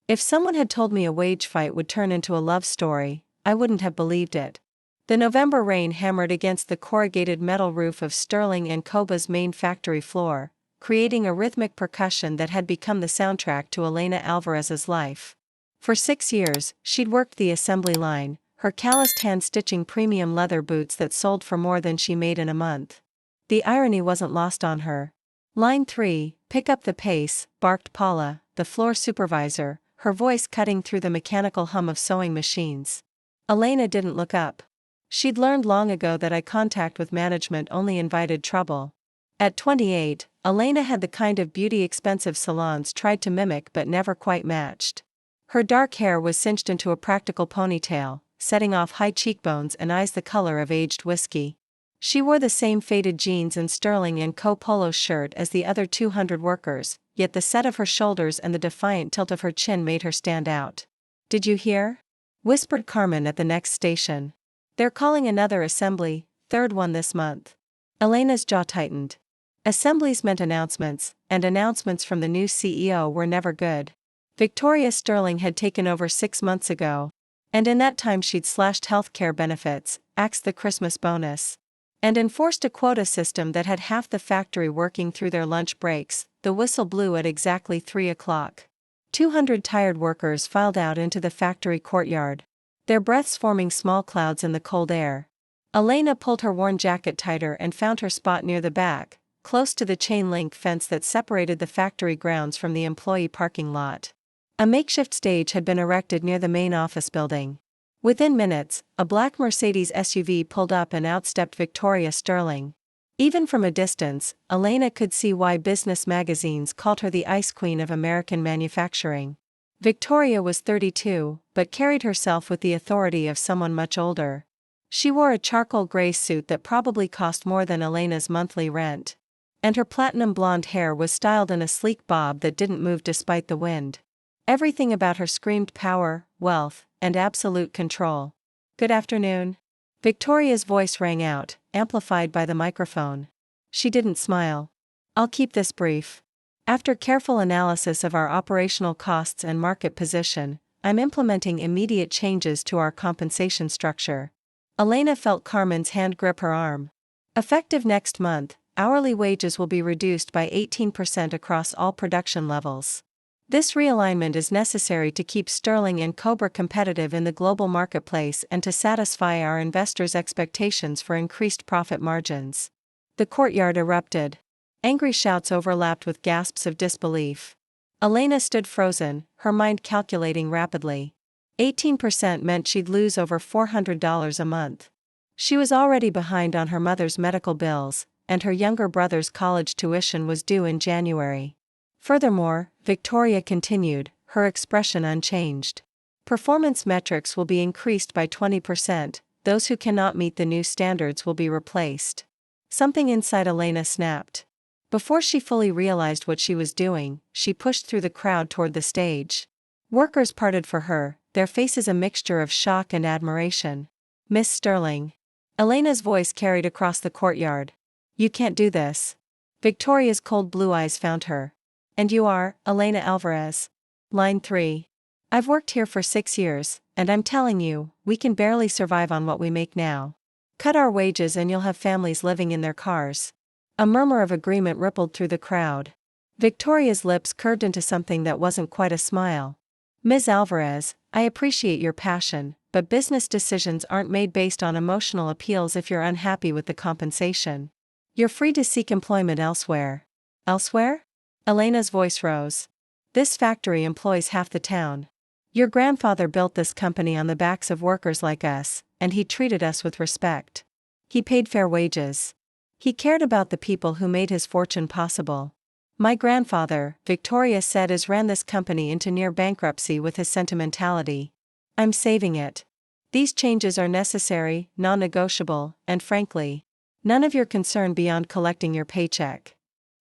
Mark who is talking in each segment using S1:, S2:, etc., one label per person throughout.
S1: If someone had told me a wage fight would turn into a love story, I wouldn't have believed it. The November rain hammered against the corrugated metal roof of Sterling and Koba's main factory floor, creating a rhythmic percussion that had become the soundtrack to Elena Alvarez's life. For 6 years, she'd worked the assembly line, her calloused hand stitching premium leather boots that sold for more than she made in a month. The irony wasn't lost on her. "Line 3, pick up the pace," barked Paula, the floor supervisor, her voice cutting through the mechanical hum of sewing machines. Elena didn't look up. She'd learned long ago that eye contact with management only invited trouble. At 28, Elena had the kind of beauty expensive salons tried to mimic but never quite matched. Her dark hair was cinched into a practical ponytail, setting off high cheekbones and eyes the color of aged whiskey. She wore the same faded jeans and Sterling & Co. polo shirt as the other 200 workers, yet the set of her shoulders and the defiant tilt of her chin made her stand out. "Did you hear?" whispered Carmen at the next station. "They're calling another assembly, third one this month." Elena's jaw tightened. Assemblies meant announcements, and announcements from the new CEO were never good. Victoria Sterling had taken over 6 months ago, and in that time she'd slashed healthcare benefits, axed the Christmas bonus, and enforced a quota system that had half the factory working through their lunch breaks. The whistle blew at exactly 3 o'clock. 200 tired workers filed out into the factory courtyard, their breaths forming small clouds in the cold air. Elena pulled her worn jacket tighter and found her spot near the back, close to the chain-link fence that separated the factory grounds from the employee parking lot. A makeshift stage had been erected near the main office building. Within minutes, a black Mercedes SUV pulled up and out stepped Victoria Sterling. Even from a distance, Elena could see why business magazines called her the Ice Queen of American manufacturing. Victoria was 32, but carried herself with the authority of someone much older. She wore a charcoal gray suit that probably cost more than Elena's monthly rent. And her platinum blonde hair was styled in a sleek bob that didn't move despite the wind. Everything about her screamed power, wealth, and absolute control. "Good afternoon." Victoria's voice rang out, amplified by the microphone. She didn't smile. "I'll keep this brief. After careful analysis of our operational costs and market position, I'm implementing immediate changes to our compensation structure." Elena felt Carmen's hand grip her arm. "Effective next month, hourly wages will be reduced by 18% across all production levels. This realignment is necessary to keep Sterling and Cobra competitive in the global marketplace and to satisfy our investors' expectations for increased profit margins." The courtyard erupted. Angry shouts overlapped with gasps of disbelief. Elena stood frozen, her mind calculating rapidly. 18% meant she'd lose over $400 a month. She was already behind on her mother's medical bills, and her younger brother's college tuition was due in January. Furthermore, Victoria continued, her expression unchanged. "Performance metrics will be increased by 20%, those who cannot meet the new standards will be replaced." Something inside Elena snapped. Before she fully realized what she was doing, she pushed through the crowd toward the stage. Workers parted for her, their faces a mixture of shock and admiration. "Miss Sterling." Elena's voice carried across the courtyard. "You can't do this." Victoria's cold blue eyes found her. "And you are, Elena Alvarez." Line 3. "I've worked here for 6 years, and I'm telling you, we can barely survive on what we make now. Cut our wages and you'll have families living in their cars." A murmur of agreement rippled through the crowd. Victoria's lips curved into something that wasn't quite a smile. "Ms. Alvarez, I appreciate your passion, but business decisions aren't made based on emotional appeals. If you're unhappy with the compensation, you're free to seek employment elsewhere." "Elsewhere?" Elena's voice rose. "This factory employs half the town. Your grandfather built this company on the backs of workers like us, and he treated us with respect. He paid fair wages. He cared about the people who made his fortune possible. My grandfather," Victoria said, "has ran this company into near bankruptcy with his sentimentality. I'm saving it. These changes are necessary, non-negotiable, and frankly, none of your concern beyond collecting your paycheck."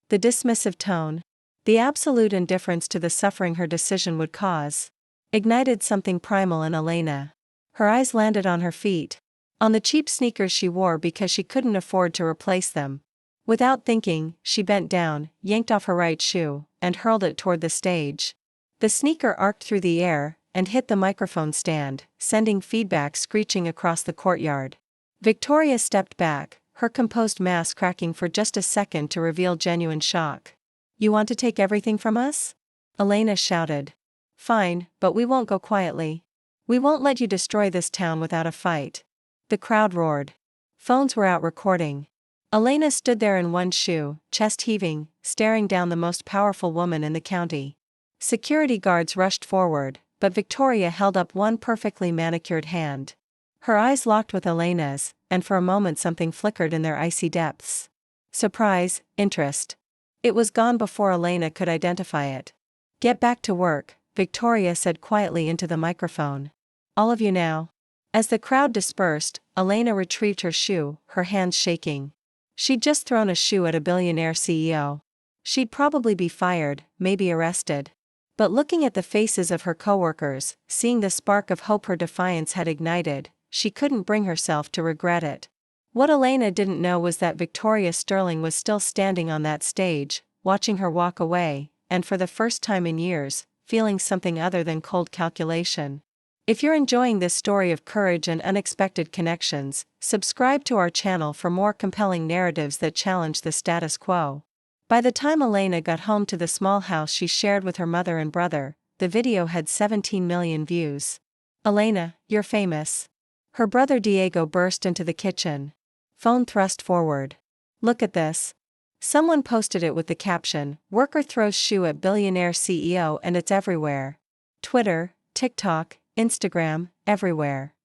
S1: The dismissive tone, the absolute indifference to the suffering her decision would cause, ignited something primal in Elena. Her eyes landed on her feet, on the cheap sneakers she wore because she couldn't afford to replace them. Without thinking, she bent down, yanked off her right shoe, and hurled it toward the stage. The sneaker arced through the air and hit the microphone stand, sending feedback screeching across the courtyard. Victoria stepped back, her composed mask cracking for just a second to reveal genuine shock. "You want to take everything from us?" Elena shouted. "Fine, but we won't go quietly. We won't let you destroy this town without a fight." The crowd roared. Phones were out recording. Elena stood there in one shoe, chest heaving, staring down the most powerful woman in the county. Security guards rushed forward, but Victoria held up one perfectly manicured hand. Her eyes locked with Elena's, and for a moment something flickered in their icy depths. Surprise, interest. It was gone before Elena could identify it. "Get back to work," Victoria said quietly into the microphone. "All of you now." As the crowd dispersed, Elena retrieved her shoe, her hands shaking. She'd just thrown a shoe at a billionaire CEO. She'd probably be fired, maybe arrested. But looking at the faces of her coworkers, seeing the spark of hope her defiance had ignited, she couldn't bring herself to regret it. What Elena didn't know was that Victoria Sterling was still standing on that stage, watching her walk away, and for the first time in years, feeling something other than cold calculation. If you're enjoying this story of courage and unexpected connections, subscribe to our channel for more compelling narratives that challenge the status quo. By the time Elena got home to the small house she shared with her mother and brother, the video had 17 million views. "Elena, you're famous." Her brother Diego burst into the kitchen. Phone thrust forward. "Look at this." Someone posted it with the caption, "Worker throws shoe at billionaire CEO," and it's everywhere. Twitter, TikTok, Instagram, everywhere.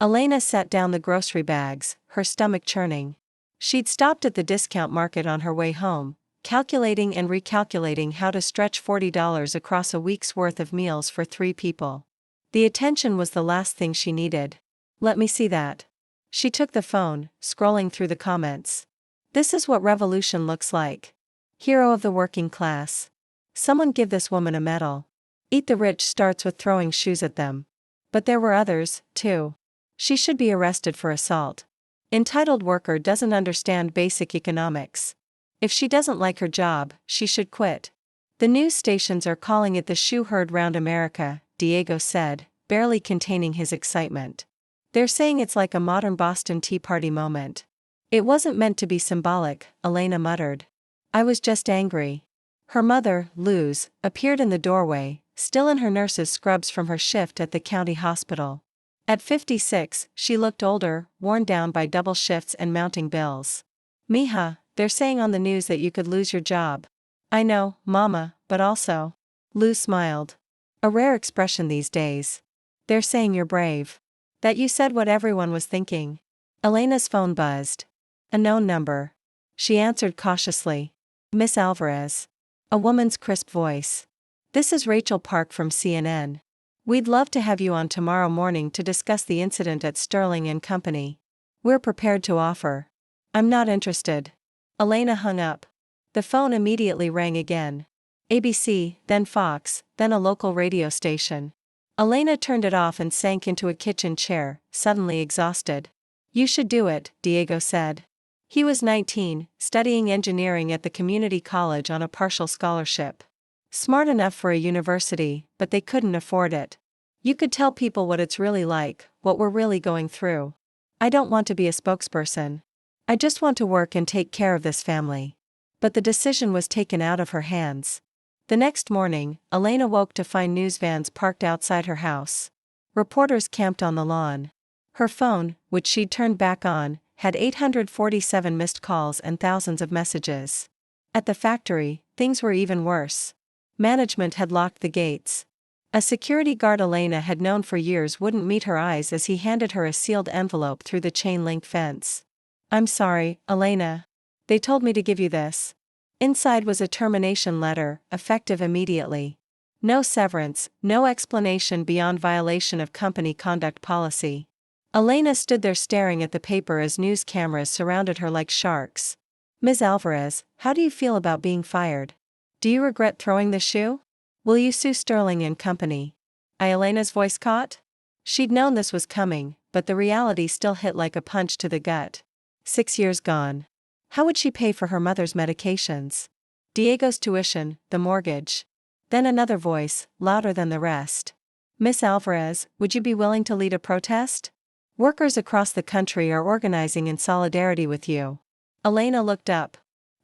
S1: Elena set down the grocery bags, her stomach churning. She'd stopped at the discount market on her way home, calculating and recalculating how to stretch $40 across a week's worth of meals for 3 people. The attention was the last thing she needed. "Let me see that." She took the phone, scrolling through the comments. "This is what revolution looks like. Hero of the working class. Someone give this woman a medal." Eat the Rich starts with throwing shoes at them. But there were others, too. She should be arrested for assault. Entitled worker doesn't understand basic economics. If she doesn't like her job, she should quit. "The news stations are calling it the shoe herd round America," Diego said, barely containing his excitement. "They're saying it's like a modern Boston Tea Party moment." "It wasn't meant to be symbolic," Elena muttered. "I was just angry." Her mother, Luz, appeared in the doorway, still in her nurse's scrubs from her shift at the county hospital. At 56, she looked older, worn down by double shifts and mounting bills. "Mija, they're saying on the news that you could lose your job." "I know, Mama, but also." Luz smiled. A rare expression these days. "They're saying you're brave. That you said what everyone was thinking." Elena's phone buzzed. A known number. She answered cautiously. "Miss Alvarez." A woman's crisp voice. "This is Rachel Park from CNN. We'd love to have you on tomorrow morning to discuss the incident at Sterling and Company. We're prepared to offer." "I'm not interested." Elena hung up. The phone immediately rang again. ABC, then Fox, then a local radio station. Elena turned it off and sank into a kitchen chair, suddenly exhausted. "You should do it," Diego said. He was 19, studying engineering at the community college on a partial scholarship. Smart enough for a university, but they couldn't afford it. "You could tell people what it's really like, what we're really going through." "I don't want to be a spokesperson. I just want to work and take care of this family." But the decision was taken out of her hands. The next morning, Elena woke to find news vans parked outside her house. Reporters camped on the lawn. Her phone, which she'd turned back on, had 847 missed calls and thousands of messages. At the factory, things were even worse. Management had locked the gates. A security guard Elena had known for years wouldn't meet her eyes as he handed her a sealed envelope through the chain-link fence. "I'm sorry, Elena. They told me to give you this." Inside was a termination letter, effective immediately. No severance, no explanation beyond violation of company conduct policy. Elena stood there staring at the paper as news cameras surrounded her like sharks. "Ms. Alvarez, how do you feel about being fired? Do you regret throwing the shoe? Will you sue Sterling and Company?" Elena's voice caught. She'd known this was coming, but the reality still hit like a punch to the gut. 6 years gone. How would she pay for her mother's medications? Diego's tuition, the mortgage. Then another voice, louder than the rest. Miss Alvarez, would you be willing to lead a protest? Workers across the country are organizing in solidarity with you. Elena looked up.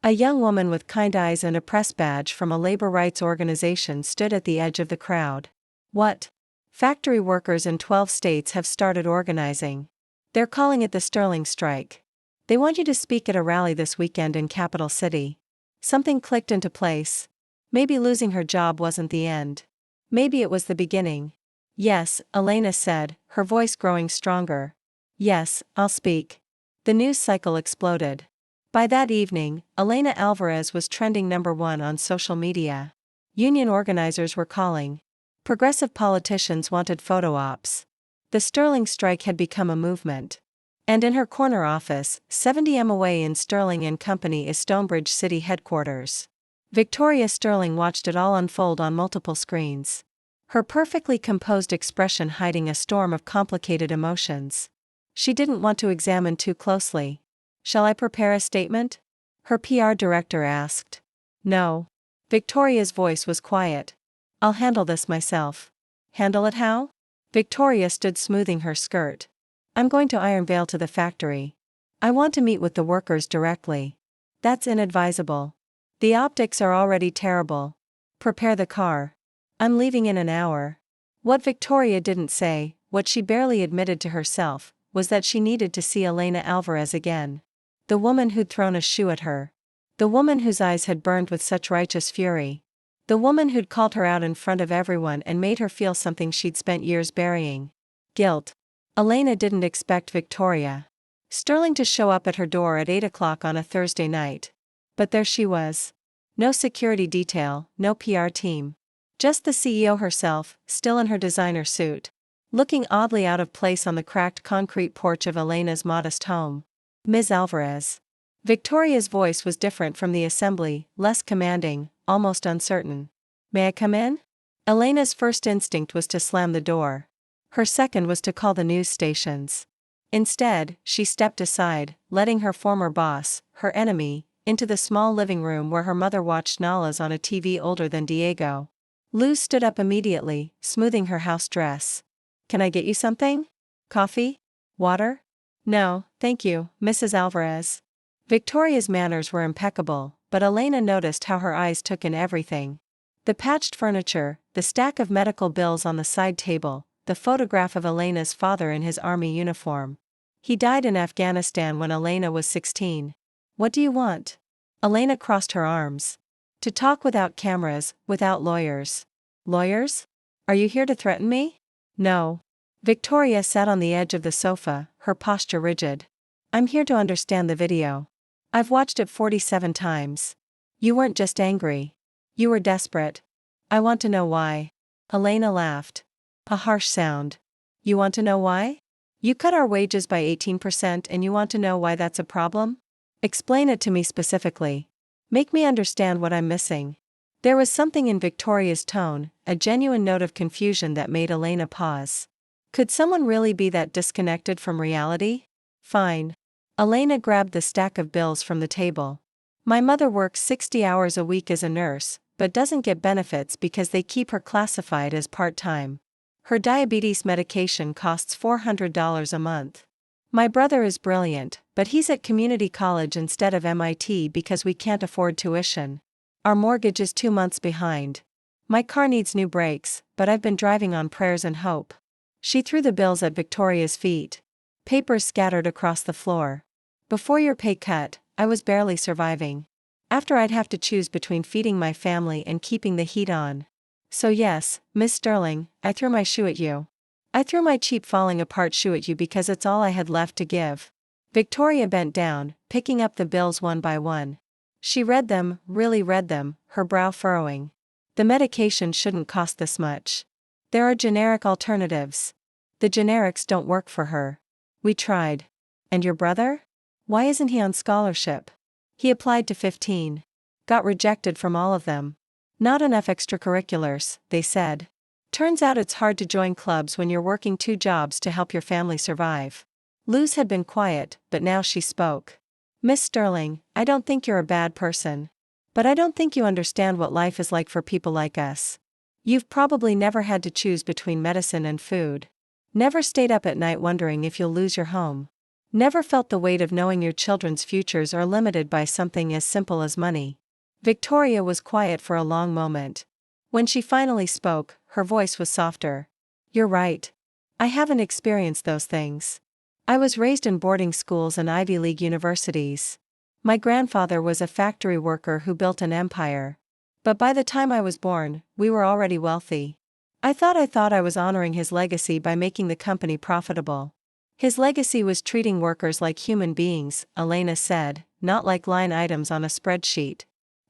S1: A young woman with kind eyes and a press badge from a labor rights organization stood at the edge of the crowd. What? Factory workers in 12 states have started organizing. They're calling it the Sterling Strike. They want you to speak at a rally this weekend in Capital City. Something clicked into place. Maybe losing her job wasn't the end. Maybe it was the beginning. Yes, Elena said, her voice growing stronger. Yes, I'll speak. The news cycle exploded. By that evening, Elena Alvarez was trending #1 on social media. Union organizers were calling. Progressive politicians wanted photo ops. The Sterling Strike had become a movement. And in her corner office, 70 mi away in Sterling and Company is Stonebridge City headquarters. Victoria Sterling watched it all unfold on multiple screens. Her perfectly composed expression hiding a storm of complicated emotions. She didn't want to examine too closely. Shall I prepare a statement? Her PR director asked. No. Victoria's voice was quiet. I'll handle this myself. Handle it how? Victoria stood smoothing her skirt. I'm going to Iron Vale to the factory. I want to meet with the workers directly. That's inadvisable. The optics are already terrible. Prepare the car. I'm leaving in an hour. What Victoria didn't say, what she barely admitted to herself, was that she needed to see Elena Alvarez again. The woman who'd thrown a shoe at her. The woman whose eyes had burned with such righteous fury. The woman who'd called her out in front of everyone and made her feel something she'd spent years burying. Guilt. Elena didn't expect Victoria Sterling to show up at her door at 8 o'clock on a Thursday night. But there she was. No security detail, no PR team. Just the CEO herself, still in her designer suit. Looking oddly out of place on the cracked concrete porch of Elena's modest home. Ms. Alvarez. Victoria's voice was different from the assembly, less commanding, almost uncertain. May I come in? Elena's first instinct was to slam the door. Her second was to call the news stations. Instead, she stepped aside, letting her former boss, her enemy, into the small living room where her mother watched Nalas on a TV older than Diego. Luz stood up immediately, smoothing her house dress. Can I get you something? Coffee? Water? No, thank you, Mrs. Alvarez. Victoria's manners were impeccable, but Elena noticed how her eyes took in everything. The patched furniture, the stack of medical bills on the side table, the photograph of Elena's father in his army uniform. He died in Afghanistan when Elena was 16. What do you want? Elena crossed her arms. To talk without cameras, without lawyers. Lawyers? Are you here to threaten me? No. Victoria sat on the edge of the sofa, her posture rigid. I'm here to understand the video. I've watched it 47 times. You weren't just angry. You were desperate. I want to know why. Elena laughed. A harsh sound. You want to know why? You cut our wages by 18% and you want to know why that's a problem? Explain it to me specifically. Make me understand what I'm missing. There was something in Victoria's tone, a genuine note of confusion that made Elena pause. Could someone really be that disconnected from reality? Fine. Elena grabbed the stack of bills from the table. My mother works 60 hours a week as a nurse, but doesn't get benefits because they keep her classified as part-time. Her diabetes medication costs $400 a month. My brother is brilliant, but he's at community college instead of MIT because we can't afford tuition. Our mortgage is 2 months behind. My car needs new brakes, but I've been driving on prayers and hope. She threw the bills at Victoria's feet. Papers scattered across the floor. Before your pay cut, I was barely surviving. After I'd have to choose between feeding my family and keeping the heat on. So yes, Miss Sterling, I threw my shoe at you. I threw my cheap falling apart shoe at you because it's all I had left to give. Victoria bent down, picking up the bills one by one. She read them, really read them, her brow furrowing. The medication shouldn't cost this much. There are generic alternatives. The generics don't work for her. We tried. And your brother? Why isn't he on scholarship? He applied to 15. Got rejected from all of them. Not enough extracurriculars, they said. Turns out it's hard to join clubs when you're working 2 jobs to help your family survive. Luz had been quiet, but now she spoke. Miss Sterling, I don't think you're a bad person. But I don't think you understand what life is like for people like us. You've probably never had to choose between medicine and food. Never stayed up at night wondering if you'll lose your home. Never felt the weight of knowing your children's futures are limited by something as simple as money. Victoria was quiet for a long moment. When she finally spoke, her voice was softer. You're right. I haven't experienced those things. I was raised in boarding schools and Ivy League universities. My grandfather was a factory worker who built an empire. But by the time I was born, we were already wealthy. I thought I was honoring his legacy by making the company profitable. His legacy was treating workers like human beings, Elena said, not like line items on a spreadsheet.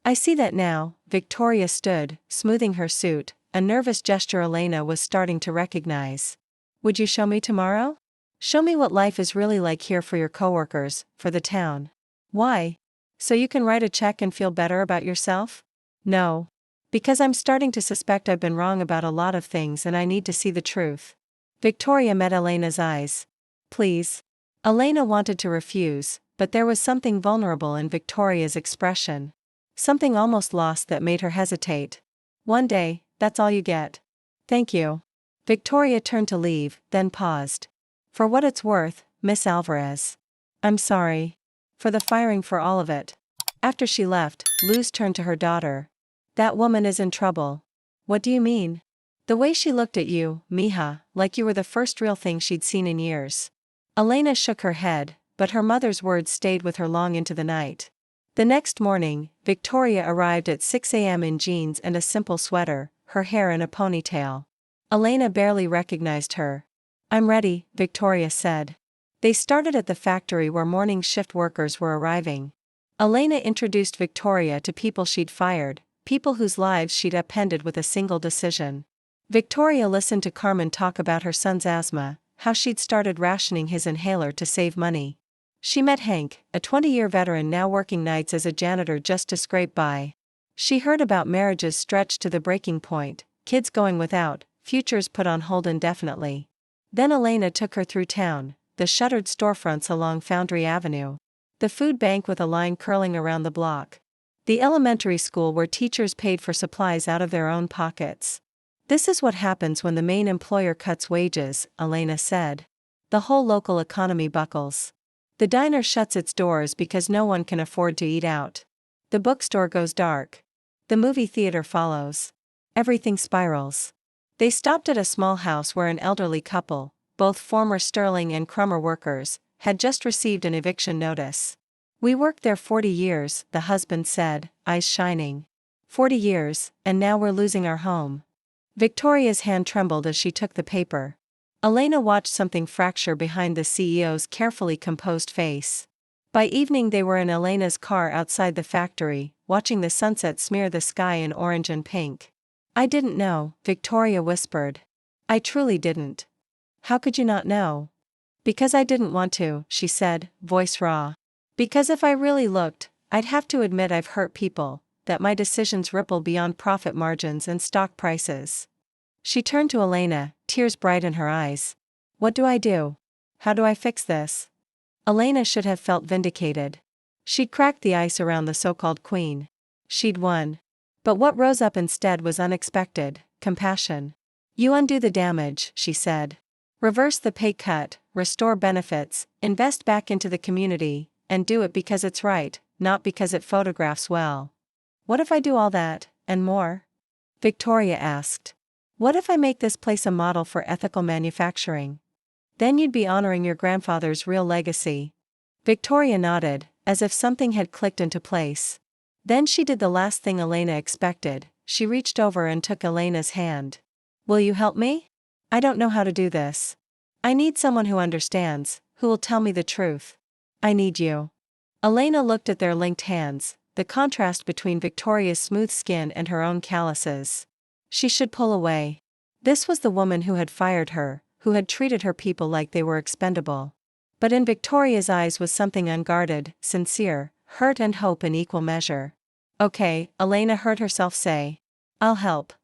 S1: I see that now. Victoria stood, smoothing her suit, a nervous gesture Elena was starting to recognize. Would you show me tomorrow? Show me what life is really like here for your coworkers, for the town. Why? So you can write a check and feel better about yourself? No. Because I'm starting to suspect I've been wrong about a lot of things and I need to see the truth. Victoria met Elena's eyes. Please. Elena wanted to refuse, but there was something vulnerable in Victoria's expression. Something almost lost that made her hesitate. One day, that's all you get. Thank you. Victoria turned to leave, then paused. For what it's worth, Miss Alvarez. I'm sorry. For the firing, for all of it. After she left, Luz turned to her daughter. That woman is in trouble. What do you mean? The way she looked at you, mija, like you were the first real thing she'd seen in years. Elena shook her head, but her mother's words stayed with her long into the night. The next morning, Victoria arrived at 6 a.m. in jeans and a simple sweater, her hair in a ponytail. Elena barely recognized her. I'm ready, Victoria said. They started at the factory where morning shift workers were arriving. Elena introduced Victoria to people she'd fired, people whose lives she'd upended with a single decision. Victoria listened to Carmen talk about her son's asthma, how she'd started rationing his inhaler to save money. She met Hank, a 20-year veteran now working nights as a janitor just to scrape by. She heard about marriages stretched to the breaking point, kids going without, futures put on hold indefinitely. Then Elena took her through town, the shuttered storefronts along Foundry Avenue. The food bank with a line curling around the block. The elementary school where teachers paid for supplies out of their own pockets. This is what happens when the main employer cuts wages, Elena said. The whole local economy buckles. The diner shuts its doors because no one can afford to eat out. The bookstore goes dark. The movie theater follows. Everything spirals. They stopped at a small house where an elderly couple, both former Sterling and Crummer workers, had just received an eviction notice. We worked there 40 years, the husband said, eyes shining. 40 years, and now we're losing our home. Victoria's hand trembled as she took the paper. Elena watched something fracture behind the CEO's carefully composed face. By evening they were in Elena's car outside the factory, watching the sunset smear the sky in orange and pink. I didn't know, Victoria whispered. I truly didn't. How could you not know? Because I didn't want to, she said, voice raw. Because if I really looked, I'd have to admit I've hurt people, that my decisions ripple beyond profit margins and stock prices. She turned to Elena, tears bright in her eyes. What do I do? How do I fix this? Elena should have felt vindicated. She'd cracked the ice around the so-called queen. She'd won. But what rose up instead was unexpected, compassion. You undo the damage, she said. Reverse the pay cut, restore benefits, invest back into the community, and do it because it's right, not because it photographs well. What if I do all that, and more? Victoria asked. What if I make this place a model for ethical manufacturing? Then you'd be honoring your grandfather's real legacy. Victoria nodded, as if something had clicked into place. Then she did the last thing Elena expected, she reached over and took Elena's hand. Will you help me? I don't know how to do this. I need someone who understands, who will tell me the truth. I need you. Elena looked at their linked hands, the contrast between Victoria's smooth skin and her own calluses. She should pull away. This was the woman who had fired her, who had treated her people like they were expendable. But in Victoria's eyes was something unguarded, sincere, hurt and hope in equal measure. Okay, Elena heard herself say. I'll help.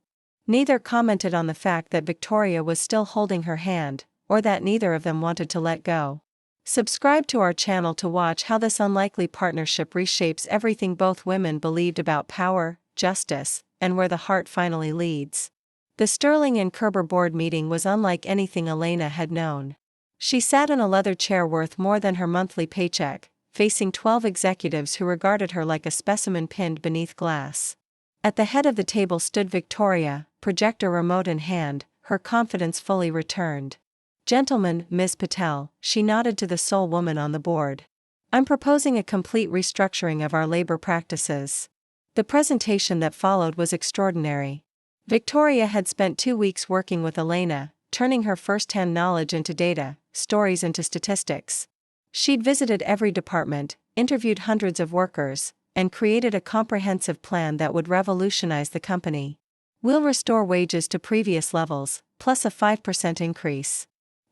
S1: Neither commented on the fact that Victoria was still holding her hand, or that neither of them wanted to let go. Subscribe to our channel to watch how this unlikely partnership reshapes everything both women believed about power, justice, and where the heart finally leads. The Sterling and Kerber board meeting was unlike anything Elena had known. She sat in a leather chair worth more than her monthly paycheck, facing 12 executives who regarded her like a specimen pinned beneath glass. At the head of the table stood Victoria, projector remote in hand, her confidence fully returned. "Gentlemen, Ms. Patel," she nodded to the sole woman on the board. "I'm proposing a complete restructuring of our labor practices." The presentation that followed was extraordinary. Victoria had spent 2 weeks working with Elena, turning her first-hand knowledge into data, stories into statistics. She'd visited every department, interviewed hundreds of workers, and created a comprehensive plan that would revolutionize the company. "We'll restore wages to previous levels, plus a 5% increase.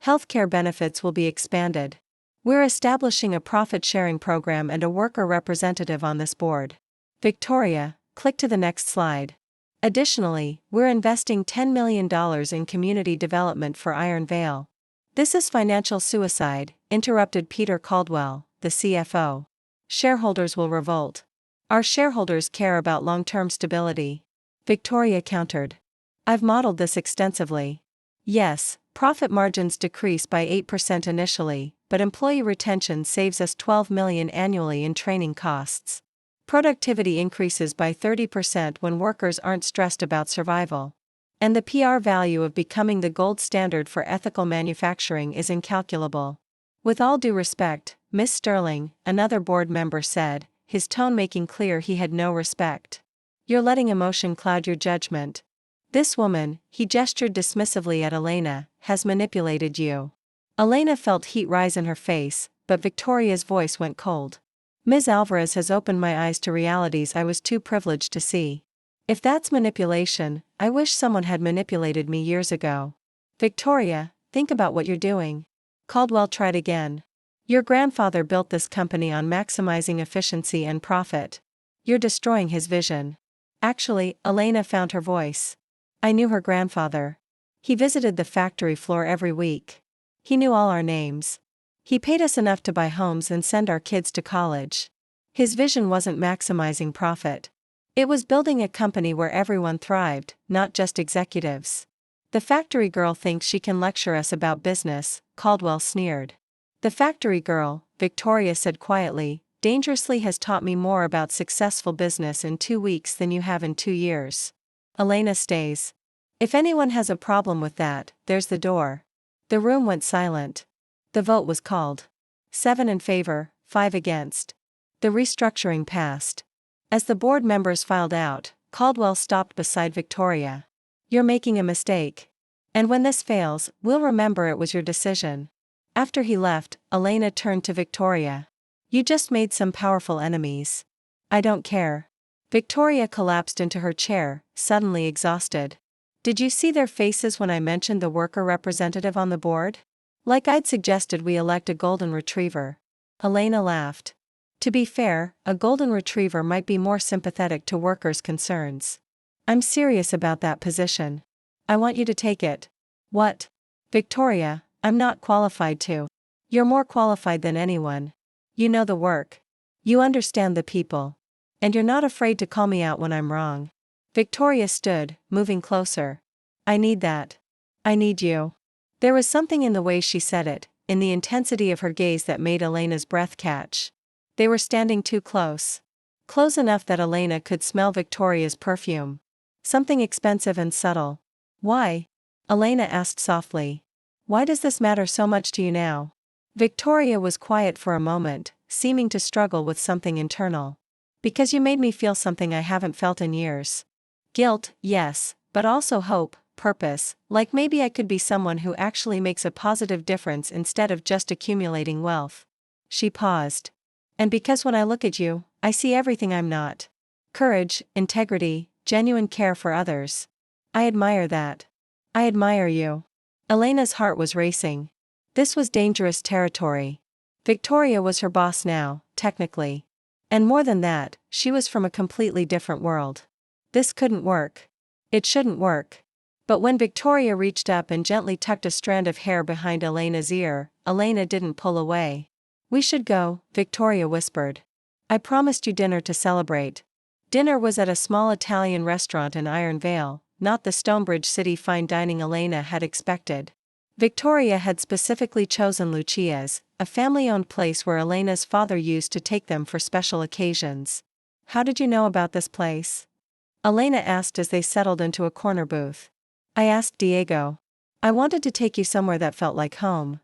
S1: Healthcare benefits will be expanded. We're establishing a profit-sharing program and a worker representative on this board." Victoria, click to the next slide. "Additionally, we're investing $10 million in community development for Iron Vale." "This is financial suicide," interrupted Peter Caldwell, the CFO. "Shareholders will revolt. Our shareholders care about long-term stability." Victoria countered. "I've modeled this extensively. Yes, profit margins decrease by 8% initially, but employee retention saves us $12 million annually in training costs. Productivity increases by 30% when workers aren't stressed about survival. And the PR value of becoming the gold standard for ethical manufacturing is incalculable." "With all due respect, Miss Sterling," another board member said, his tone making clear he had no respect. "You're letting emotion cloud your judgment. This woman," he gestured dismissively at Elena, "has manipulated you." Elena felt heat rise in her face, but Victoria's voice went cold. "Ms. Alvarez has opened my eyes to realities I was too privileged to see. If that's manipulation, I wish someone had manipulated me years ago." "Victoria, think about what you're doing." Caldwell tried again. "Your grandfather built this company on maximizing efficiency and profit. You're destroying his vision." "Actually," Elena found her voice. "I knew her grandfather. He visited the factory floor every week. He knew all our names. He paid us enough to buy homes and send our kids to college. His vision wasn't maximizing profit. It was building a company where everyone thrived, not just executives." "The factory girl thinks she can lecture us about business," Caldwell sneered. "The factory girl," Victoria said quietly, "dangerously has taught me more about successful business in 2 weeks than you have in 2 years. Elena stays. If anyone has a problem with that, there's the door." The room went silent. The vote was called. 7 in favor, 5 against. The restructuring passed. As the board members filed out, Caldwell stopped beside Victoria. "You're making a mistake. And when this fails, we'll remember it was your decision." After he left, Elena turned to Victoria. "You just made some powerful enemies. I don't care." Victoria collapsed into her chair, suddenly exhausted. "Did you see their faces when I mentioned the worker representative on the board? Like I'd suggested we elect a golden retriever." Elena laughed. "To be fair, a golden retriever might be more sympathetic to workers' concerns. I'm serious about that position. I want you to take it." "What?" "Victoria, I'm not qualified to." "You're more qualified than anyone. You know the work. You understand the people. And you're not afraid to call me out when I'm wrong." Victoria stood, moving closer. "I need that. I need you." There was something in the way she said it, in the intensity of her gaze that made Elena's breath catch. They were standing too close. Close enough that Elena could smell Victoria's perfume. Something expensive and subtle. "Why?" Elena asked softly. "Why does this matter so much to you now?" Victoria was quiet for a moment, seeming to struggle with something internal. "Because you made me feel something I haven't felt in years. Guilt, yes, but also hope, purpose, like maybe I could be someone who actually makes a positive difference instead of just accumulating wealth." She paused. "And because when I look at you, I see everything I'm not. Courage, integrity, genuine care for others. I admire that. I admire you." Elena's heart was racing. This was dangerous territory. Victoria was her boss now, technically. And more than that, she was from a completely different world. This couldn't work. It shouldn't work. But when Victoria reached up and gently tucked a strand of hair behind Elena's ear, Elena didn't pull away. "We should go," Victoria whispered. "I promised you dinner to celebrate." Dinner was at a small Italian restaurant in Iron Vale, not the Stonebridge City fine dining Elena had expected. Victoria had specifically chosen Lucia's, a family-owned place where Elena's father used to take them for special occasions. "How did you know about this place?" Elena asked as they settled into a corner booth. "I asked Diego. I wanted to take you somewhere that felt like home."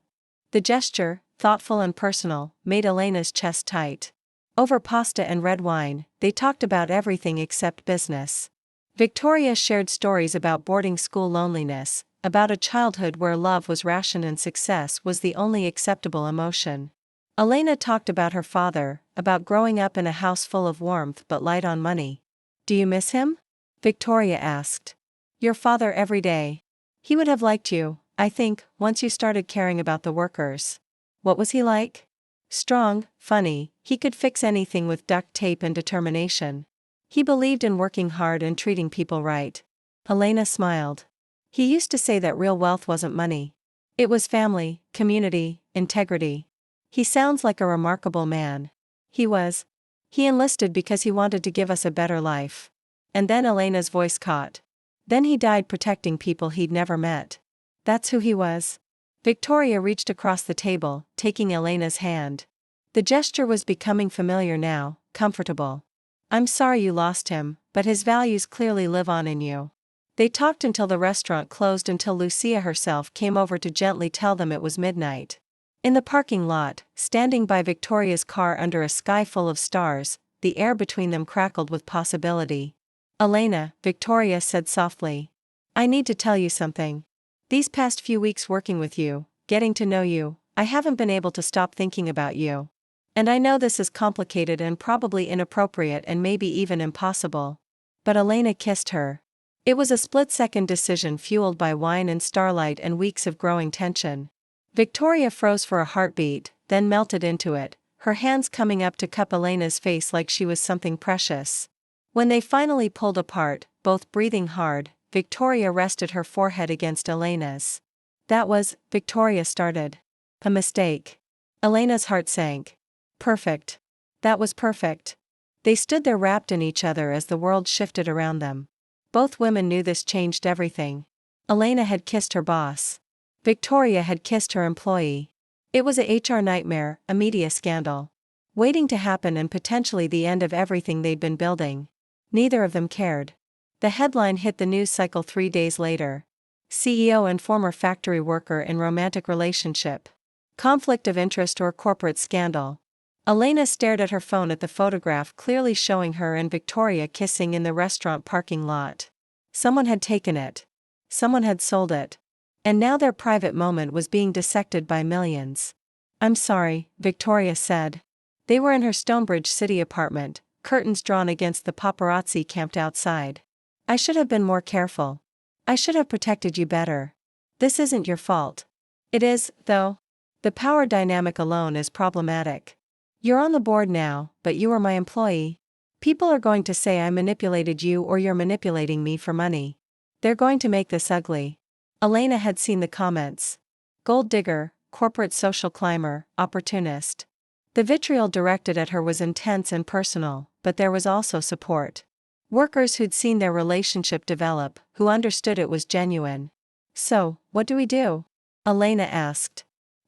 S1: The gesture, thoughtful and personal, made Elena's chest tight. Over pasta and red wine, they talked about everything except business. Victoria shared stories about boarding school loneliness, about a childhood where love was rationed and success was the only acceptable emotion. Elena talked about her father, about growing up in a house full of warmth but light on money. "Do you miss him?" Victoria asked. "Your father every day. He would have liked you, I think, once you started caring about the workers." "What was he like?" "Strong, funny, he could fix anything with duct tape and determination. He believed in working hard and treating people right." Elena smiled. "He used to say that real wealth wasn't money. It was family, community, integrity. He sounds like a remarkable man." "He was. He enlisted because he wanted to give us a better life." And then Elena's voice caught. "Then he died protecting people he'd never met." "That's who he was." Victoria reached across the table, taking Elena's hand. The gesture was becoming familiar now, comfortable. "I'm sorry you lost him, but his values clearly live on in you." They talked until the restaurant closed, until Lucia herself came over to gently tell them it was midnight. In the parking lot, standing by Victoria's car under a sky full of stars, the air between them crackled with possibility. "Elena," Victoria said softly. "I need to tell you something. These past few weeks working with you, getting to know you, I haven't been able to stop thinking about you. And I know this is complicated and probably inappropriate and maybe even impossible." But Elena kissed her. It was a split-second decision fueled by wine and starlight and weeks of growing tension. Victoria froze for a heartbeat, then melted into it, her hands coming up to cup Elena's face like she was something precious. When they finally pulled apart, both breathing hard, Victoria rested her forehead against Elena's. "That was," Victoria started. "A mistake." Elena's heart sank. "Perfect. That was perfect." They stood there wrapped in each other as the world shifted around them. Both women knew this changed everything. Elena had kissed her boss. Victoria had kissed her employee. It was a HR nightmare, a media scandal, waiting to happen, and potentially the end of everything they'd been building. Neither of them cared. The headline hit the news cycle 3 days later. CEO and former factory worker in romantic relationship. Conflict of interest or corporate scandal. Elena stared at her phone at the photograph clearly showing her and Victoria kissing in the restaurant parking lot. Someone had taken it. Someone had sold it. And now their private moment was being dissected by millions. "I'm sorry," Victoria said. They were in her Stonebridge City apartment, curtains drawn against the paparazzi camped outside. "I should have been more careful. I should have protected you better. This isn't your fault." "It is, though. The power dynamic alone is problematic. You're on the board now, but you were my employee. People are going to say I manipulated you or you're manipulating me for money. They're going to make this ugly." Elena had seen the comments. Gold digger, corporate social climber, opportunist. The vitriol directed at her was intense and personal, but there was also support. Workers who'd seen their relationship develop, who understood it was genuine. "So, what do we do?" Elena asked.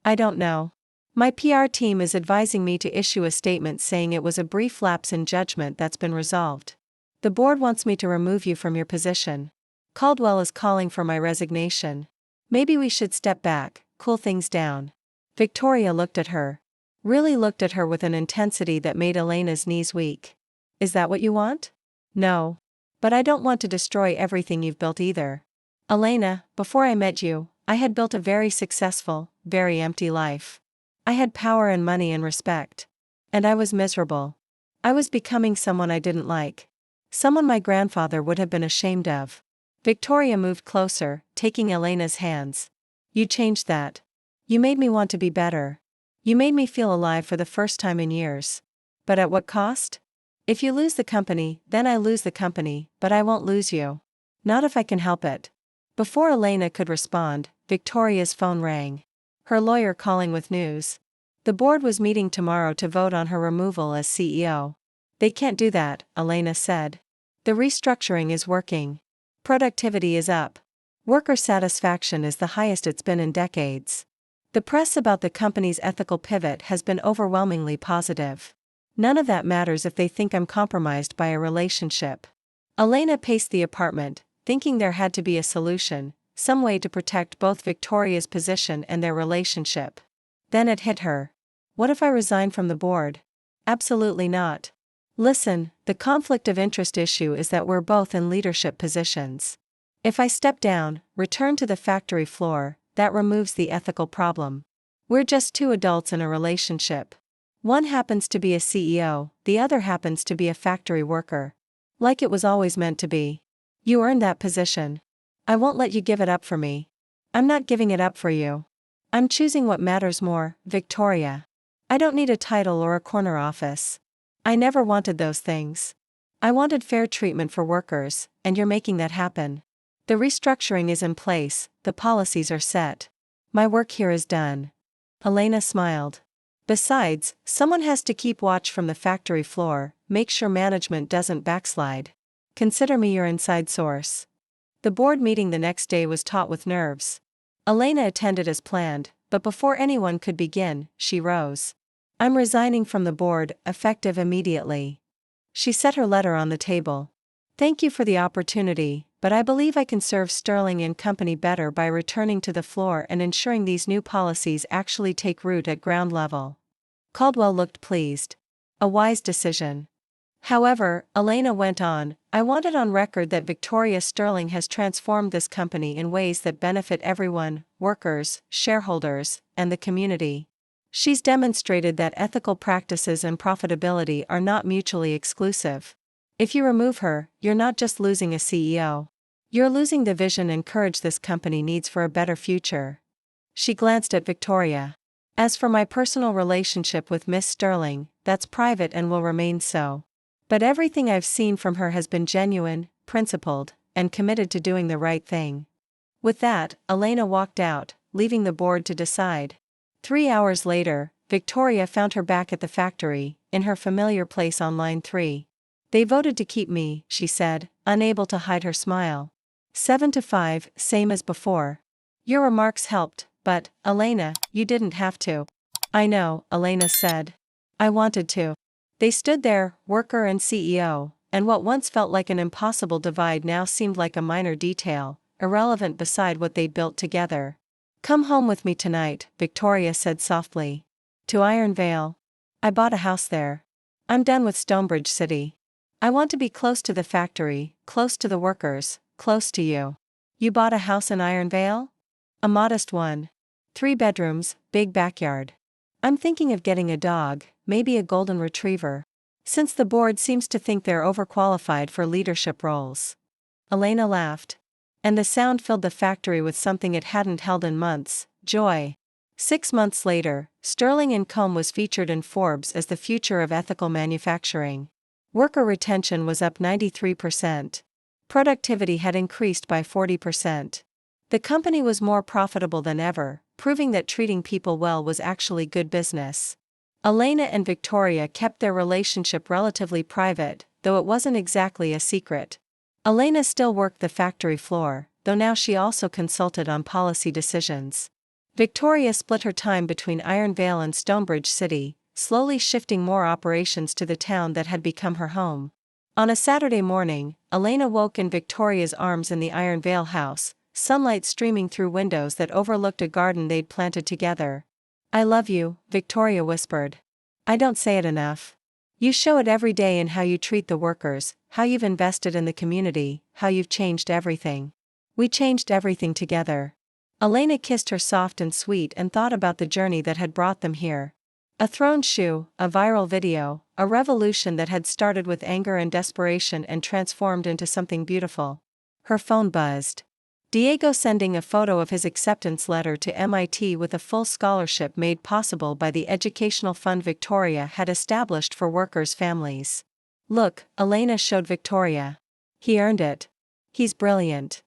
S1: "I don't know. My PR team is advising me to issue a statement saying it was a brief lapse in judgment that's been resolved. The board wants me to remove you from your position. Caldwell is calling for my resignation. Maybe we should step back, cool things down." Victoria looked at her. Really looked at her with an intensity that made Elena's knees weak. "Is that what you want?" "No. But I don't want to destroy everything you've built either. Elena, before I met you, I had built a very successful, very empty life. I had power and money and respect. And I was miserable. I was becoming someone I didn't like. Someone my grandfather would have been ashamed of." Victoria moved closer, taking Elena's hands. "You changed that. You made me want to be better. You made me feel alive for the first time in years. But at what cost? If you lose the company, then I lose the company, but I won't lose you. Not if I can help it." Before Elena could respond, Victoria's phone rang. Her lawyer calling with news. The board was meeting tomorrow to vote on her removal as CEO. They can't do that, Elena said. The restructuring is working. Productivity is up. Worker satisfaction is the highest it's been in decades. The press about the company's ethical pivot has been overwhelmingly positive. None of that matters if they think I'm compromised by a relationship. Elena paced the apartment, thinking there had to be a solution, some way to protect both Victoria's position and their relationship. Then it hit her. What if I resign from the board? Absolutely not. Listen, the conflict of interest issue is that we're both in leadership positions. If I step down, return to the factory floor, that removes the ethical problem. We're just two adults in a relationship. One happens to be a CEO, the other happens to be a factory worker. Like it was always meant to be. You earned that position. I won't let you give it up for me. I'm not giving it up for you. I'm choosing what matters more, Victoria. I don't need a title or a corner office. I never wanted those things. I wanted fair treatment for workers, and you're making that happen. The restructuring is in place, the policies are set. My work here is done. Elena smiled. Besides, someone has to keep watch from the factory floor, make sure management doesn't backslide. Consider me your inside source. The board meeting the next day was taut with nerves. Elena attended as planned, but before anyone could begin, she rose. I'm resigning from the board, effective immediately. She set her letter on the table. Thank you for the opportunity, but I believe I can serve Sterling and Company better by returning to the floor and ensuring these new policies actually take root at ground level. Caldwell looked pleased. A wise decision. However, Elena went on, I want it on record that Victoria Sterling has transformed this company in ways that benefit everyone, workers, shareholders, and the community. She's demonstrated that ethical practices and profitability are not mutually exclusive. If you remove her, you're not just losing a CEO. You're losing the vision and courage this company needs for a better future. She glanced at Victoria. As for my personal relationship with Miss Sterling, that's private and will remain so. But everything I've seen from her has been genuine, principled, and committed to doing the right thing. With that, Elena walked out, leaving the board to decide. 3 hours later, Victoria found her back at the factory, in her familiar place on line 3. They voted to keep me, she said, unable to hide her smile. 7-5, same as before. Your remarks helped, but, Elena, you didn't have to. I know, Elena said. I wanted to. They stood there, worker and CEO, and what once felt like an impossible divide now seemed like a minor detail, irrelevant beside what they'd built together. Come home with me tonight, Victoria said softly. To Iron Vale. I bought a house there. I'm done with Stonebridge City. I want to be close to the factory, close to the workers, close to you. You bought a house in Iron Vale? A modest one. 3 bedrooms, big backyard. I'm thinking of getting a dog, maybe a golden retriever. Since the board seems to think they're overqualified for leadership roles. Elena laughed. And the sound filled the factory with something it hadn't held in months, joy. 6 months later, Sterling & Co. was featured in Forbes as the future of ethical manufacturing. Worker retention was up 93%. Productivity had increased by 40%. The company was more profitable than ever, proving that treating people well was actually good business. Elena and Victoria kept their relationship relatively private, though it wasn't exactly a secret. Elena still worked the factory floor, though now she also consulted on policy decisions. Victoria split her time between Iron Vale and Stonebridge City, slowly shifting more operations to the town that had become her home. On a Saturday morning, Elena woke in Victoria's arms in the Iron Vale house, sunlight streaming through windows that overlooked a garden they'd planted together. I love you, Victoria whispered. I don't say it enough. You show it every day in how you treat the workers, how you've invested in the community, how you've changed everything. We changed everything together. Elena kissed her soft and sweet and thought about the journey that had brought them here. A thrown shoe, a viral video, a revolution that had started with anger and desperation and transformed into something beautiful. Her phone buzzed. Diego sending a photo of his acceptance letter to MIT with a full scholarship made possible by the educational fund Victoria had established for workers' families. Look, Elena showed Victoria. He earned it. He's brilliant.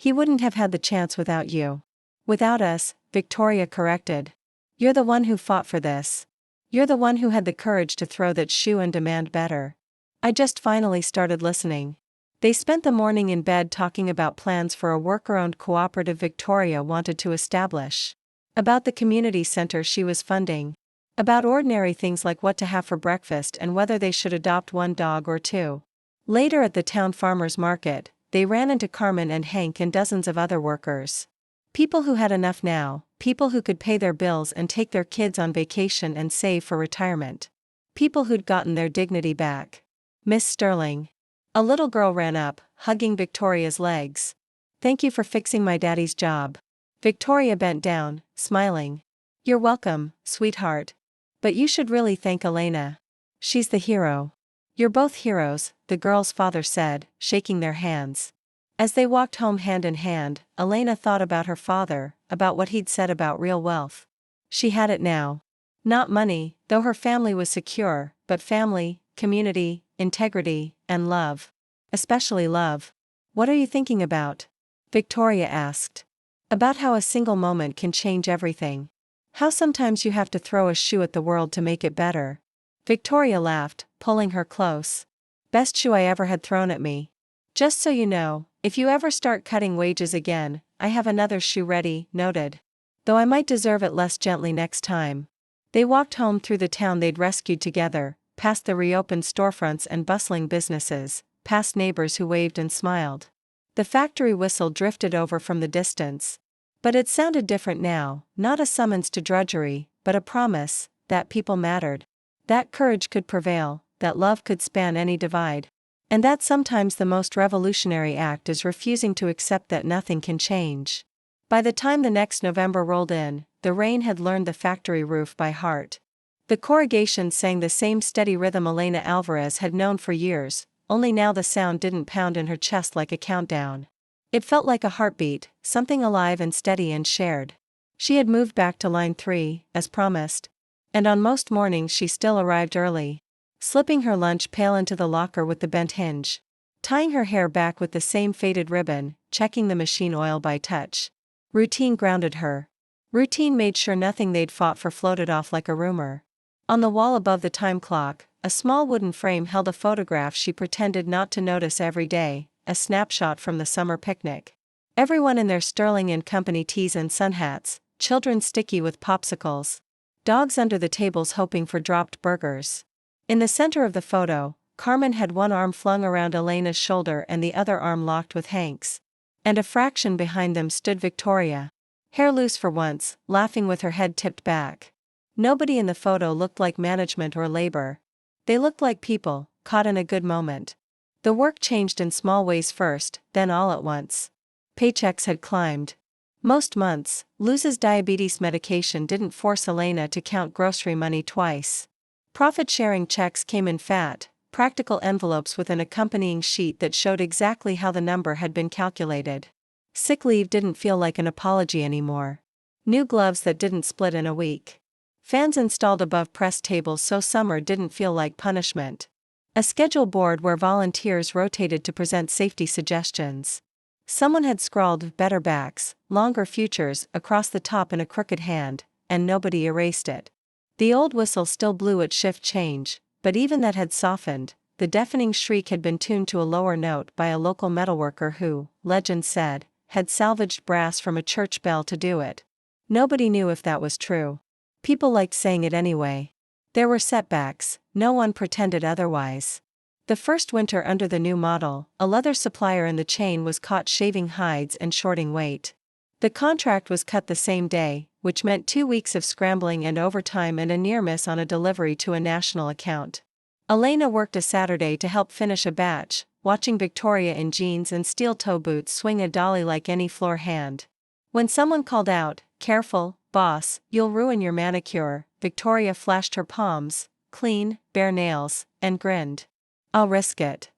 S1: He wouldn't have had the chance without you. Without us, Victoria corrected. You're the one who fought for this. You're the one who had the courage to throw that shoe and demand better. I just finally started listening. They spent the morning in bed talking about plans for a worker-owned cooperative Victoria wanted to establish. About the community center she was funding. About ordinary things like what to have for breakfast and whether they should adopt one dog or two. Later at the town farmers market, they ran into Carmen and Hank and dozens of other workers. People who had enough now, people who could pay their bills and take their kids on vacation and save for retirement. People who'd gotten their dignity back. Miss Sterling. A little girl ran up, hugging Victoria's legs. Thank you for fixing my daddy's job. Victoria bent down, smiling. You're welcome, sweetheart. But you should really thank Elena. She's the hero. You're both heroes, the girl's father said, shaking their hands. As they walked home hand in hand, Elena thought about her father, about what he'd said about real wealth. She had it now. Not money, though her family was secure, but family, community, integrity, and love. Especially love. What are you thinking about? Victoria asked. About how a single moment can change everything. How sometimes you have to throw a shoe at the world to make it better. Victoria laughed, pulling her close. Best shoe I ever had thrown at me. Just so you know, if you ever start cutting wages again, I have another shoe ready, noted. Though I might deserve it less gently next time. They walked home through the town they'd rescued together, past the reopened storefronts and bustling businesses, past neighbors who waved and smiled. The factory whistle drifted over from the distance. But it sounded different now, not a summons to drudgery, but a promise that people mattered. That courage could prevail, that love could span any divide. And that sometimes the most revolutionary act is refusing to accept that nothing can change. By the time the next November rolled in, the rain had learned the factory roof by heart. The corrugation sang the same steady rhythm Elena Alvarez had known for years, only now the sound didn't pound in her chest like a countdown. It felt like a heartbeat, something alive and steady and shared. She had moved back to line 3, as promised. And on most mornings she still arrived early. Slipping her lunch pail into the locker with the bent hinge. Tying her hair back with the same faded ribbon, checking the machine oil by touch. Routine grounded her. Routine made sure nothing they'd fought for floated off like a rumor. On the wall above the time clock, a small wooden frame held a photograph she pretended not to notice every day, a snapshot from the summer picnic. Everyone in their Sterling and Company tees and sun hats, children sticky with popsicles. Dogs under the tables hoping for dropped burgers. In the center of the photo, Carmen had one arm flung around Elena's shoulder and the other arm locked with Hank's. And a fraction behind them stood Victoria. Hair loose for once, laughing with her head tipped back. Nobody in the photo looked like management or labor. They looked like people, caught in a good moment. The work changed in small ways first, then all at once. Paychecks had climbed. Most months, Luz's diabetes medication didn't force Elena to count grocery money twice. Profit-sharing checks came in fat, practical envelopes with an accompanying sheet that showed exactly how the number had been calculated. Sick leave didn't feel like an apology anymore. New gloves that didn't split in a week. Fans installed above press tables so summer didn't feel like punishment. A schedule board where volunteers rotated to present safety suggestions. Someone had scrawled better backs, longer futures across the top in a crooked hand, and nobody erased it. The old whistle still blew at shift change, but even that had softened. The deafening shriek had been tuned to a lower note by a local metalworker who, legend said, had salvaged brass from a church bell to do it. Nobody knew if that was true. People liked saying it anyway. There were setbacks, no one pretended otherwise. The first winter under the new model, a leather supplier in the chain was caught shaving hides and shorting weight. The contract was cut the same day, which meant 2 weeks of scrambling and overtime and a near miss on a delivery to a national account. Elena worked a Saturday to help finish a batch, watching Victoria in jeans and steel toe boots swing a dolly like any floor hand. When someone called out, "Careful, boss, you'll ruin your manicure," Victoria flashed her palms, clean, bare nails, and grinned. "I'll risk it."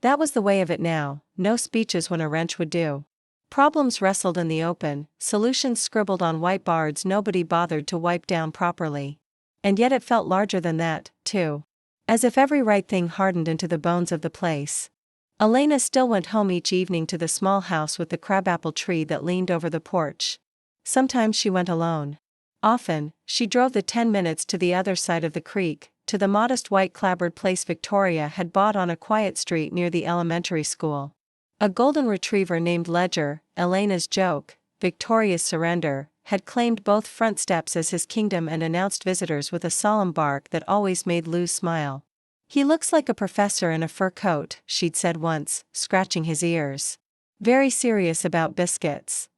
S1: That was the way of it now, no speeches when a wrench would do. Problems wrestled in the open, solutions scribbled on whiteboards nobody bothered to wipe down properly. And yet it felt larger than that, too. As if every right thing hardened into the bones of the place. Elena still went home each evening to the small house with the crabapple tree that leaned over the porch. Sometimes she went alone. Often, she drove the 10 minutes to the other side of the creek, to the modest white clapboard place Victoria had bought on a quiet street near the elementary school. A golden retriever named Ledger, Elena's joke, Victoria's surrender, had claimed both front steps as his kingdom and announced visitors with a solemn bark that always made Luz smile. "He looks like a professor in a fur coat," she'd said once, scratching his ears. "Very serious about biscuits."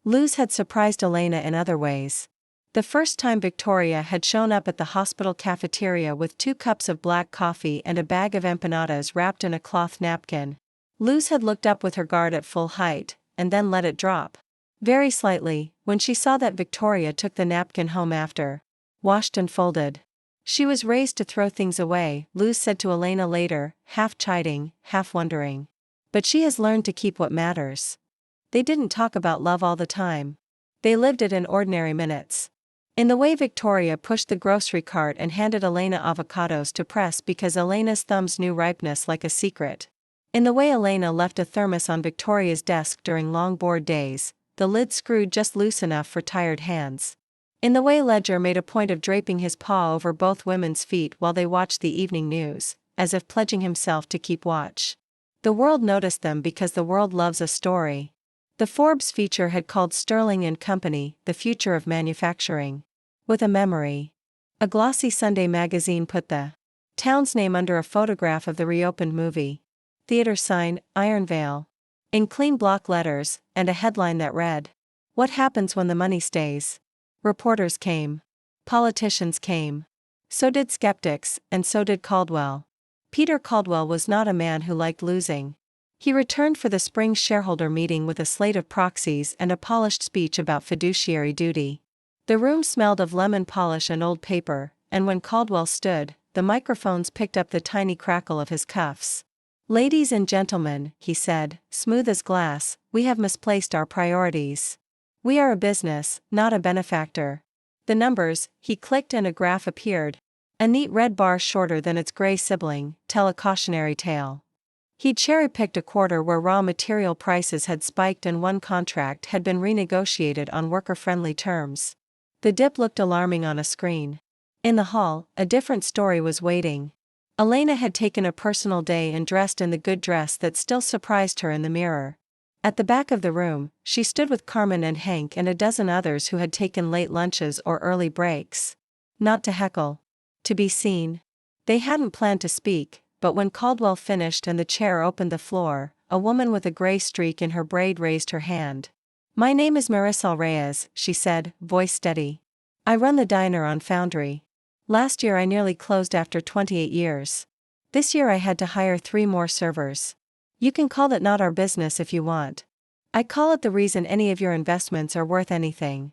S1: Luz had surprised Elena in other ways. The first time Victoria had shown up at the hospital cafeteria with 2 cups of black coffee and a bag of empanadas wrapped in a cloth napkin, Luz had looked up with her guard at full height, and then let it drop. Very slightly, when she saw that Victoria took the napkin home after, washed and folded. She was raised to throw things away, Luz said to Elena later, half chiding, half wondering. But she has learned to keep what matters. They didn't talk about love all the time. They lived it in ordinary minutes. In the way Victoria pushed the grocery cart and handed Elena avocados to press because Elena's thumbs knew ripeness like a secret. In the way Elena left a thermos on Victoria's desk during long bored days, the lid screwed just loose enough for tired hands. In the way Ledger made a point of draping his paw over both women's feet while they watched the evening news, as if pledging himself to keep watch. The world noticed them because the world loves a story. The Forbes feature had called Sterling and Company, the future of manufacturing. With a memory. A glossy Sunday magazine put the town's name under a photograph of the reopened movie theater sign, Iron Vale, in clean block letters, and a headline that read, "What happens when the money stays?" Reporters came. Politicians came. So did skeptics, and so did Caldwell. Peter Caldwell was not a man who liked losing. He returned for the spring shareholder meeting with a slate of proxies and a polished speech about fiduciary duty. The room smelled of lemon polish and old paper, and when Caldwell stood, the microphones picked up the tiny crackle of his cuffs. "Ladies and gentlemen," he said, smooth as glass, "we have misplaced our priorities. We are a business, not a benefactor." The numbers, he clicked and a graph appeared. A neat red bar shorter than its gray sibling, tell a cautionary tale. He'd cherry-picked a quarter where raw material prices had spiked and one contract had been renegotiated on worker-friendly terms. The dip looked alarming on a screen. In the hall, a different story was waiting. Elena had taken a personal day and dressed in the good dress that still surprised her in the mirror. At the back of the room, she stood with Carmen and Hank and a dozen others who had taken late lunches or early breaks. Not to heckle. To be seen. They hadn't planned to speak, but when Caldwell finished and the chair opened the floor, a woman with a gray streak in her braid raised her hand. "My name is Marisol Reyes," she said, voice steady. "I run the diner on Foundry. Last year I nearly closed after 28 years. This year I had to hire 3 more servers. You can call that not our business if you want. I call it the reason any of your investments are worth anything."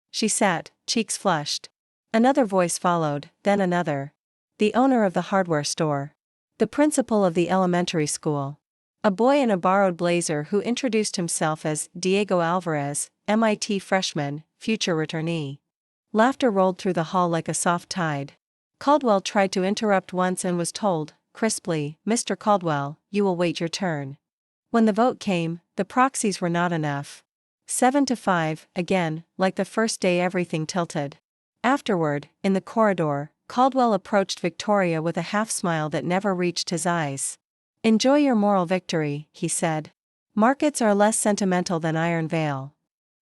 S1: She sat, cheeks flushed. Another voice followed, then another. "The owner of the hardware store. The principal of the elementary school. A boy in a borrowed blazer who introduced himself as Diego Alvarez, MIT freshman, future returnee." Laughter rolled through the hall like a soft tide. Caldwell tried to interrupt once and was told, crisply, "Mr. Caldwell, you will wait your turn." When the vote came, the proxies were not enough. 7 to 5, again, like the first day everything tilted. Afterward, in the corridor, Caldwell approached Victoria with a half-smile that never reached his eyes. "Enjoy your moral victory," he said. "Markets are less sentimental than Iron Vale."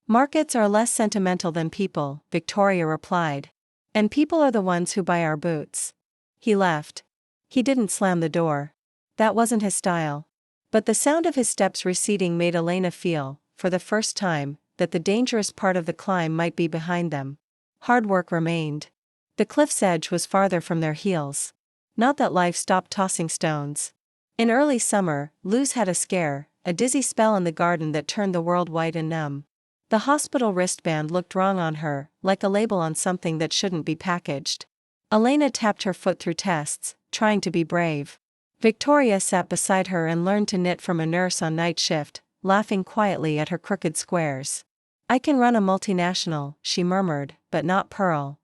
S1: "Markets are less sentimental than people," Victoria replied. "And people are the ones who buy our boots." He left. He didn't slam the door. That wasn't his style. But the sound of his steps receding made Elena feel, for the first time, that the dangerous part of the climb might be behind them. Hard work remained. The cliff's edge was farther from their heels. Not that life stopped tossing stones. In early summer, Luz had a scare, a dizzy spell in the garden that turned the world white and numb. The hospital wristband looked wrong on her, like a label on something that shouldn't be packaged. Elena tapped her foot through tests, trying to be brave. Victoria sat beside her and learned to knit from a nurse on night shift, laughing quietly at her crooked squares. "I can run a multinational," she murmured, "but not Pearl."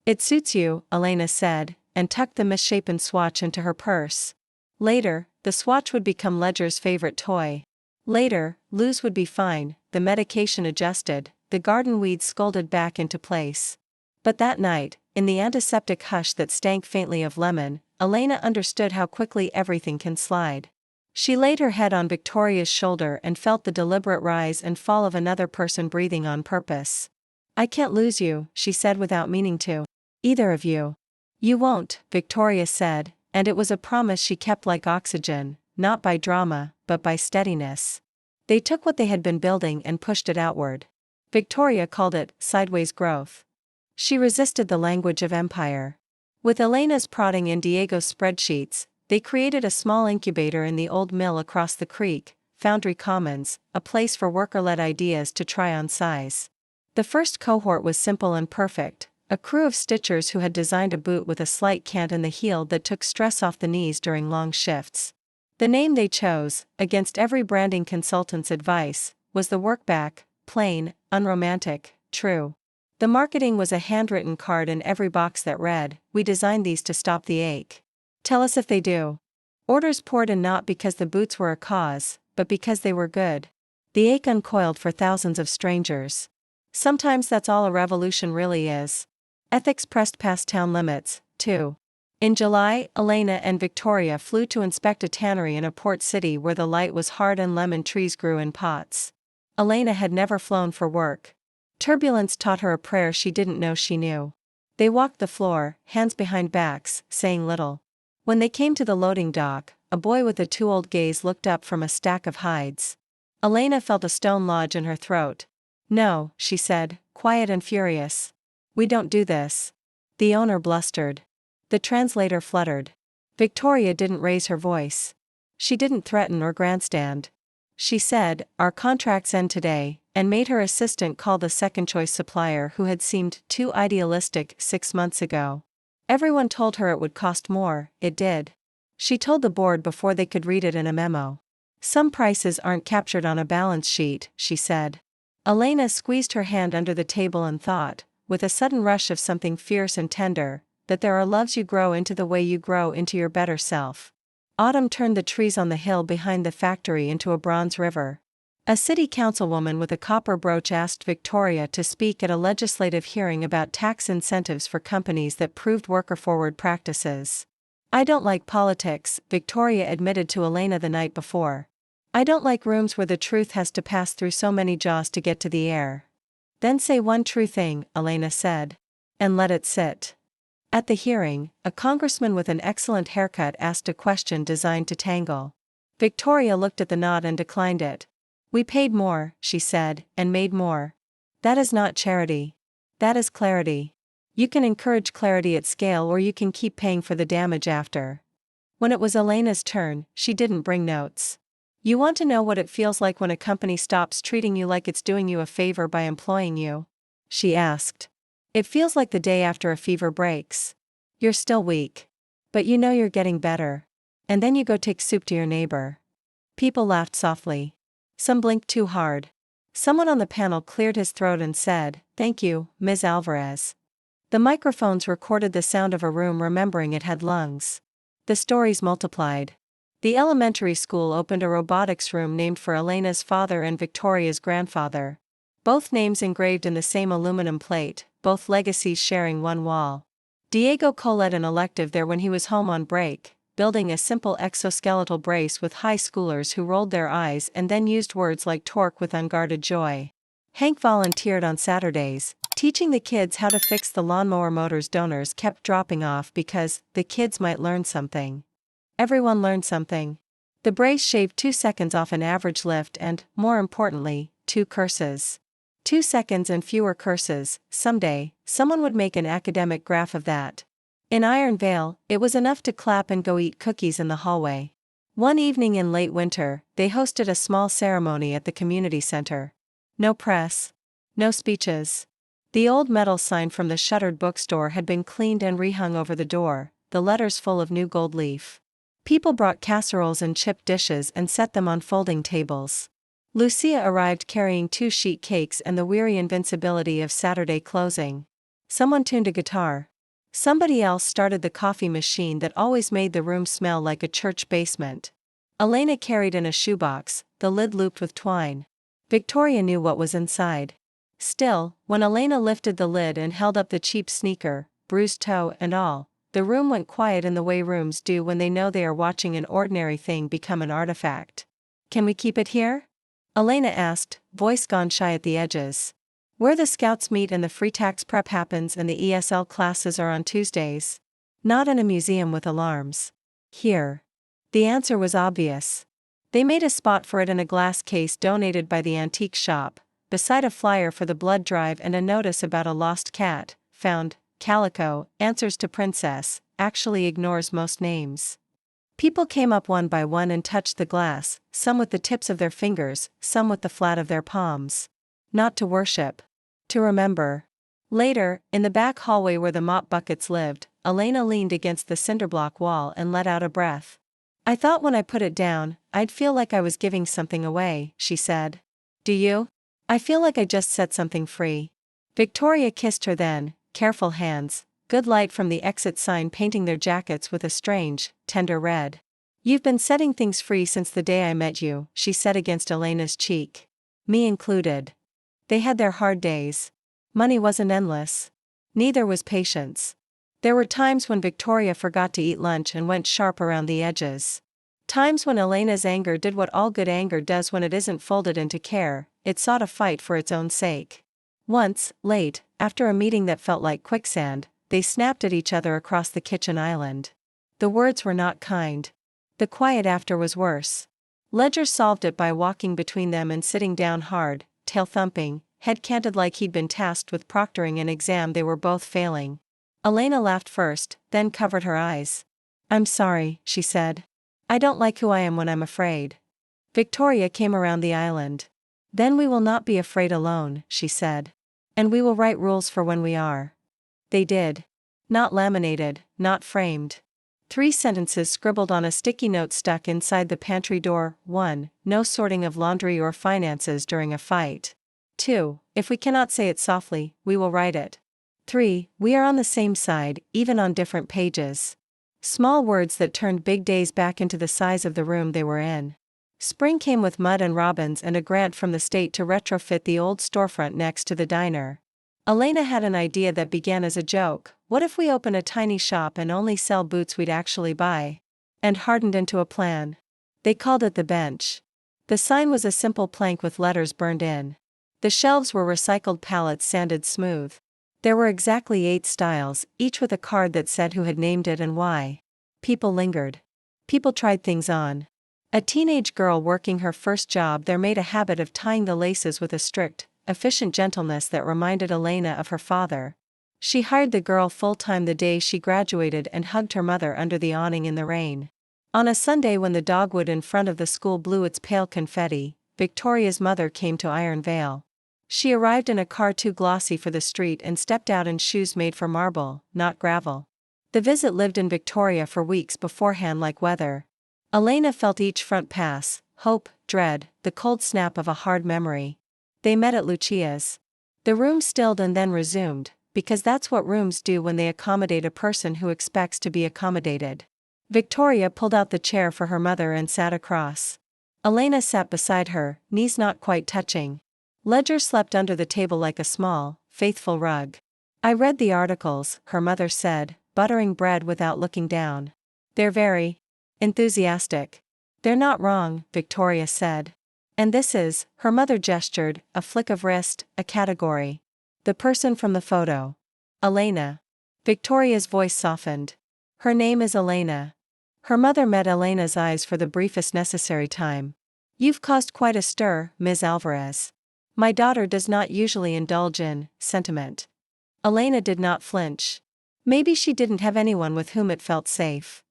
S1: "It suits you," Elena said, and tucked the misshapen swatch into her purse. Later, the Swatch would become Ledger's favorite toy. Later, Luz would be fine, the medication adjusted, the garden weeds scolded back into place. But that night, in the antiseptic hush that stank faintly of lemon, Elena understood how quickly everything can slide. She laid her head on Victoria's shoulder and felt the deliberate rise and fall of another person breathing on purpose. "I can't lose you," she said without meaning to. "Either of you." "You won't," Victoria said, and it was a promise she kept like oxygen, not by drama, but by steadiness. They took what they had been building and pushed it outward. Victoria called it sideways growth. She resisted the language of empire. With Elena's prodding in Diego's spreadsheets, they created a small incubator in the old mill across the creek, Foundry Commons, a place for worker-led ideas to try on size. The first cohort was simple and perfect, a crew of stitchers who had designed a boot with a slight cant in the heel that took stress off the knees during long shifts. The name they chose, against every branding consultant's advice, was the Workback, plain, unromantic, true. The marketing was a handwritten card in every box that read, "We designed these to stop the ache. Tell us if they do." Orders poured in not because the boots were a cause, but because they were good. The ache uncoiled for thousands of strangers. Sometimes that's all a revolution really is. Ethics pressed past town limits, too. In July, Elena and Victoria flew to inspect a tannery in a port city where the light was hard and lemon trees grew in pots. Elena had never flown for work. Turbulence taught her a prayer she didn't know she knew. They walked the floor, hands behind backs, saying little. When they came to the loading dock, a boy with a too-old gaze looked up from a stack of hides. Elena felt a stone lodge in her throat. "No," she said, quiet and furious. "We don't do this." The owner blustered. The translator fluttered. Victoria didn't raise her voice. She didn't threaten or grandstand. She said, "Our contracts end today," and made her assistant call the second-choice supplier who had seemed too idealistic 6 months ago. Everyone told her it would cost more, it did. She told the board before they could read it in a memo. "Some prices aren't captured on a balance sheet," she said. Elena squeezed her hand under the table and thought, with a sudden rush of something fierce and tender, that there are loves you grow into the way you grow into your better self. Autumn turned the trees on the hill behind the factory into a bronze river. A city councilwoman with a copper brooch asked Victoria to speak at a legislative hearing about tax incentives for companies that proved worker-forward practices. "I don't like politics," Victoria admitted to Elena the night before. "I don't like rooms where the truth has to pass through so many jaws to get to the air." "Then say one true thing," Elena said. "And let it sit." At the hearing, a congressman with an excellent haircut asked a question designed to tangle. Victoria looked at the nod and declined it. "We paid more," she said, "and made more. That is not charity. That is clarity. You can encourage clarity at scale or you can keep paying for the damage after." When it was Elena's turn, she didn't bring notes. "You want to know what it feels like when a company stops treating you like it's doing you a favor by employing you?" she asked. "It feels like the day after a fever breaks. You're still weak. But you know you're getting better. And then you go take soup to your neighbor." People laughed softly. Some blinked too hard. Someone on the panel cleared his throat and said, "Thank you, Ms. Alvarez." The microphones recorded the sound of a room remembering it had lungs. The stories multiplied. The elementary school opened a robotics room named for Elena's father and Victoria's grandfather. Both names engraved in the same aluminum plate, both legacies sharing one wall. Diego co-led an elective there when he was home on break, building a simple exoskeletal brace with high schoolers who rolled their eyes and then used words like torque with unguarded joy. Hank volunteered on Saturdays, teaching the kids how to fix the lawnmower motors donors kept dropping off because the kids might learn something. Everyone learned something. The brace shaved 2 seconds off an average lift and, more importantly, 2 curses. 2 seconds and fewer curses. Someday, someone would make an academic graph of that. In Iron Vale, it was enough to clap and go eat cookies in the hallway. One evening in late winter, they hosted a small ceremony at the community center. No press. No speeches. The old metal sign from the shuttered bookstore had been cleaned and rehung over the door, the letters full of new gold leaf. People brought casseroles and chipped dishes and set them on folding tables. Lucia arrived carrying 2 sheet cakes and the weary invincibility of Saturday closing. Someone tuned a guitar. Somebody else started the coffee machine that always made the room smell like a church basement. Elena carried in a shoebox, the lid looped with twine. Victoria knew what was inside. Still, when Elena lifted the lid and held up the cheap sneaker, bruised toe and all, the room went quiet in the way rooms do when they know they are watching an ordinary thing become an artifact. "Can we keep it here?" Elena asked, voice gone shy at the edges. "Where the scouts meet and the free tax prep happens and the ESL classes are on Tuesdays. Not in a museum with alarms. Here." The answer was obvious. They made a spot for it in a glass case donated by the antique shop, beside a flyer for the blood drive and a notice about a lost cat, found. Calico, answers to princess, actually ignores most names. People came up one by one and touched the glass, some with the tips of their fingers, some with the flat of their palms. Not to worship. To remember. Later, in the back hallway where the mop buckets lived, Elena leaned against the cinderblock wall and let out a breath. "I thought when I put it down, I'd feel like I was giving something away," she said. "Do you?" "I feel like I just set something free." Victoria kissed her then, careful hands, good light from the exit sign painting their jackets with a strange, tender red. "You've been setting things free since the day I met you," she said against Elena's cheek. "Me included." They had their hard days. Money wasn't endless. Neither was patience. There were times when Victoria forgot to eat lunch and went sharp around the edges. Times when Elena's anger did what all good anger does when it isn't folded into care, it sought a fight for its own sake. Once, late, after a meeting that felt like quicksand, they snapped at each other across the kitchen island. The words were not kind. The quiet after was worse. Ledger solved it by walking between them and sitting down hard, tail thumping, head canted like he'd been tasked with proctoring an exam they were both failing. Elena laughed first, then covered her eyes. "I'm sorry," she said. "I don't like who I am when I'm afraid." Victoria came around the island. "Then we will not be afraid alone," she said. "And we will write rules for when we are." They did. Not laminated, not framed. 3 sentences scribbled on a sticky note stuck inside the pantry door. 1. No sorting of laundry or finances during a fight. 2. If we cannot say it softly, we will write it. 3. We are on the same side, even on different pages. Small words that turned big days back into the size of the room they were in. Spring came with mud and robins and a grant from the state to retrofit the old storefront next to the diner. Elena had an idea that began as a joke: what if we open a tiny shop and only sell boots we'd actually buy? And hardened into a plan. They called it the bench. The sign was a simple plank with letters burned in. The shelves were recycled pallets sanded smooth. There were exactly 8 styles, each with a card that said who had named it and why. People lingered. People tried things on. A teenage girl working her first job there made a habit of tying the laces with a strict, efficient gentleness that reminded Elena of her father. She hired the girl full-time the day she graduated and hugged her mother under the awning in the rain. On a Sunday when the dogwood in front of the school blew its pale confetti, Victoria's mother came to Iron Vale. She arrived in a car too glossy for the street and stepped out in shoes made for marble, not gravel. The visit lived in Victoria for weeks beforehand like weather. Elena felt each front pass, hope, dread, the cold snap of a hard memory. They met at Lucia's. The room stilled and then resumed, because that's what rooms do when they accommodate a person who expects to be accommodated. Victoria pulled out the chair for her mother and sat across. Elena sat beside her, knees not quite touching. Ledger slept under the table like a small, faithful rug. "I read the articles," her mother said, buttering bread without looking down. "They're very enthusiastic." "They're not wrong," Victoria said. "And this is," her mother gestured, a flick of wrist, a category. "The person from the photo." "Elena." Victoria's voice softened. "Her name is Elena." Her mother met Elena's eyes for the briefest necessary time. "You've caused quite a stir, Ms. Alvarez. My daughter does not usually indulge in sentiment." Elena did not flinch. Maybe she didn't have anyone with whom it felt safe.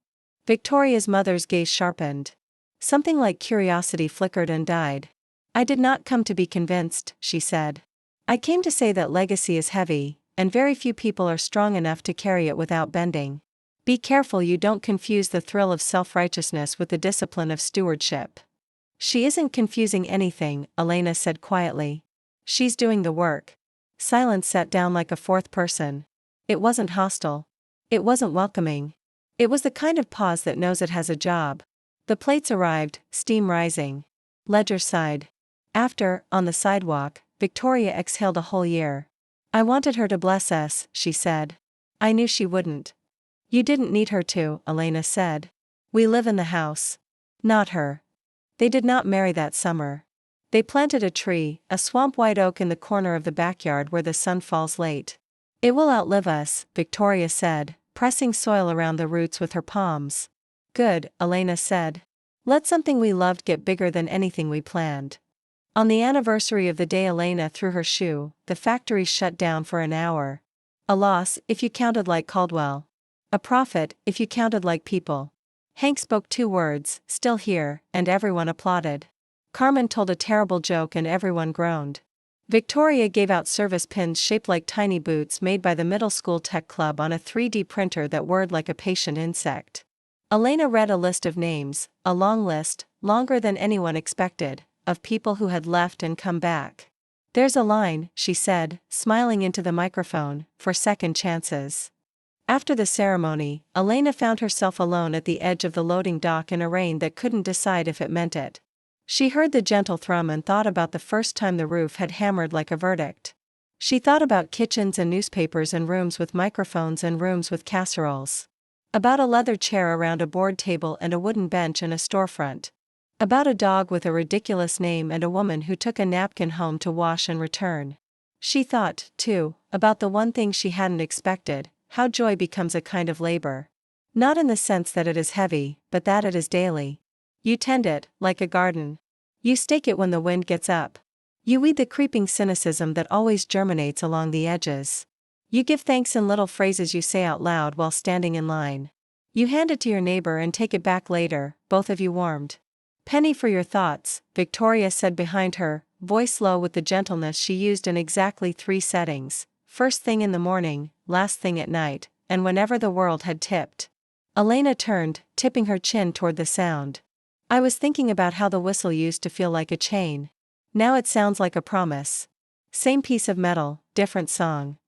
S1: Victoria's mother's gaze sharpened. Something like curiosity flickered and died. "I did not come to be convinced," she said. "I came to say that legacy is heavy, and very few people are strong enough to carry it without bending. Be careful you don't confuse the thrill of self-righteousness with the discipline of stewardship." "She isn't confusing anything," Elena said quietly. "She's doing the work." Silence sat down like a fourth person. It wasn't hostile. It wasn't welcoming. It was the kind of pause that knows it has a job. The plates arrived, steam rising. Ledger sighed. After, on the sidewalk, Victoria exhaled a whole year. I wanted her to bless us, she said. I knew she wouldn't. You didn't need her to, Elena said. We live in the house. Not her. They did not marry that summer. They planted a tree, a swamp white oak in the corner of the backyard where the sun falls late. It will outlive us, Victoria said, pressing soil around the roots with her palms. Good, Elena said. Let something we loved get bigger than anything we planned. On the anniversary of the day Elena threw her shoe, the factory shut down for an hour. A loss, if you counted like Caldwell. A profit, if you counted like people. Hank spoke 2 words, still here, and everyone applauded. Carmen told a terrible joke and everyone groaned. Victoria gave out service pins shaped like tiny boots made by the middle school tech club on a 3D printer that whirred like a patient insect. Elena read a list of names, a long list, longer than anyone expected, of people who had left and come back. There's a line, she said, smiling into the microphone, for second chances. After the ceremony, Elena found herself alone at the edge of the loading dock in a rain that couldn't decide if it meant it. She heard the gentle thrum and thought about the first time the roof had hammered like a verdict. She thought about kitchens and newspapers and rooms with microphones and rooms with casseroles. About a leather chair around a board table and a wooden bench in a storefront. About a dog with a ridiculous name and a woman who took a napkin home to wash and return. She thought, too, about the one thing she hadn't expected, how joy becomes a kind of labor. Not in the sense that it is heavy, but that it is daily. You tend it, like a garden. You stake it when the wind gets up. You weed the creeping cynicism that always germinates along the edges. You give thanks in little phrases you say out loud while standing in line. You hand it to your neighbor and take it back later, both of you warmed. Penny for your thoughts, Victoria said behind her, voice low with the gentleness she used in exactly 3 settings, first thing in the morning, last thing at night, and whenever the world had tipped. Elena turned, tipping her chin toward the sound. I was thinking about how the whistle used to feel like a chain. Now it sounds like a promise. Same piece of metal, different song.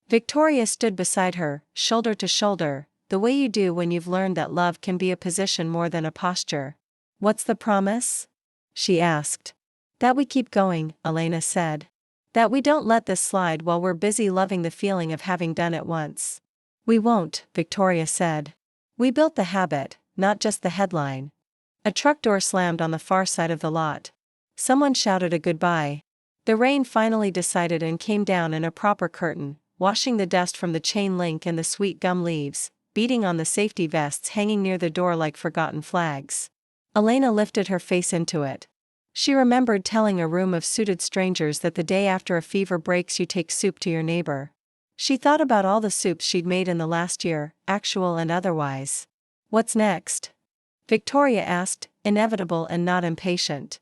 S1: Victoria stood beside her, shoulder to shoulder, the way you do when you've learned that love can be a position more than a posture. What's the promise? She asked. That we keep going, Elena said. That we don't let this slide while we're busy loving the feeling of having done it once. We won't, Victoria said. We built the habit, not just the headline. A truck door slammed on the far side of the lot. Someone shouted a goodbye. The rain finally decided and came down in a proper curtain, washing the dust from the chain link and the sweet gum leaves, beating on the safety vests hanging near the door like forgotten flags. Elena lifted her face into it. She remembered telling a room of suited strangers that the day after a fever breaks you take soup to your neighbor. She thought about all the soups she'd made in the last year, actual and otherwise. What's next? Victoria asked, inevitable and not impatient.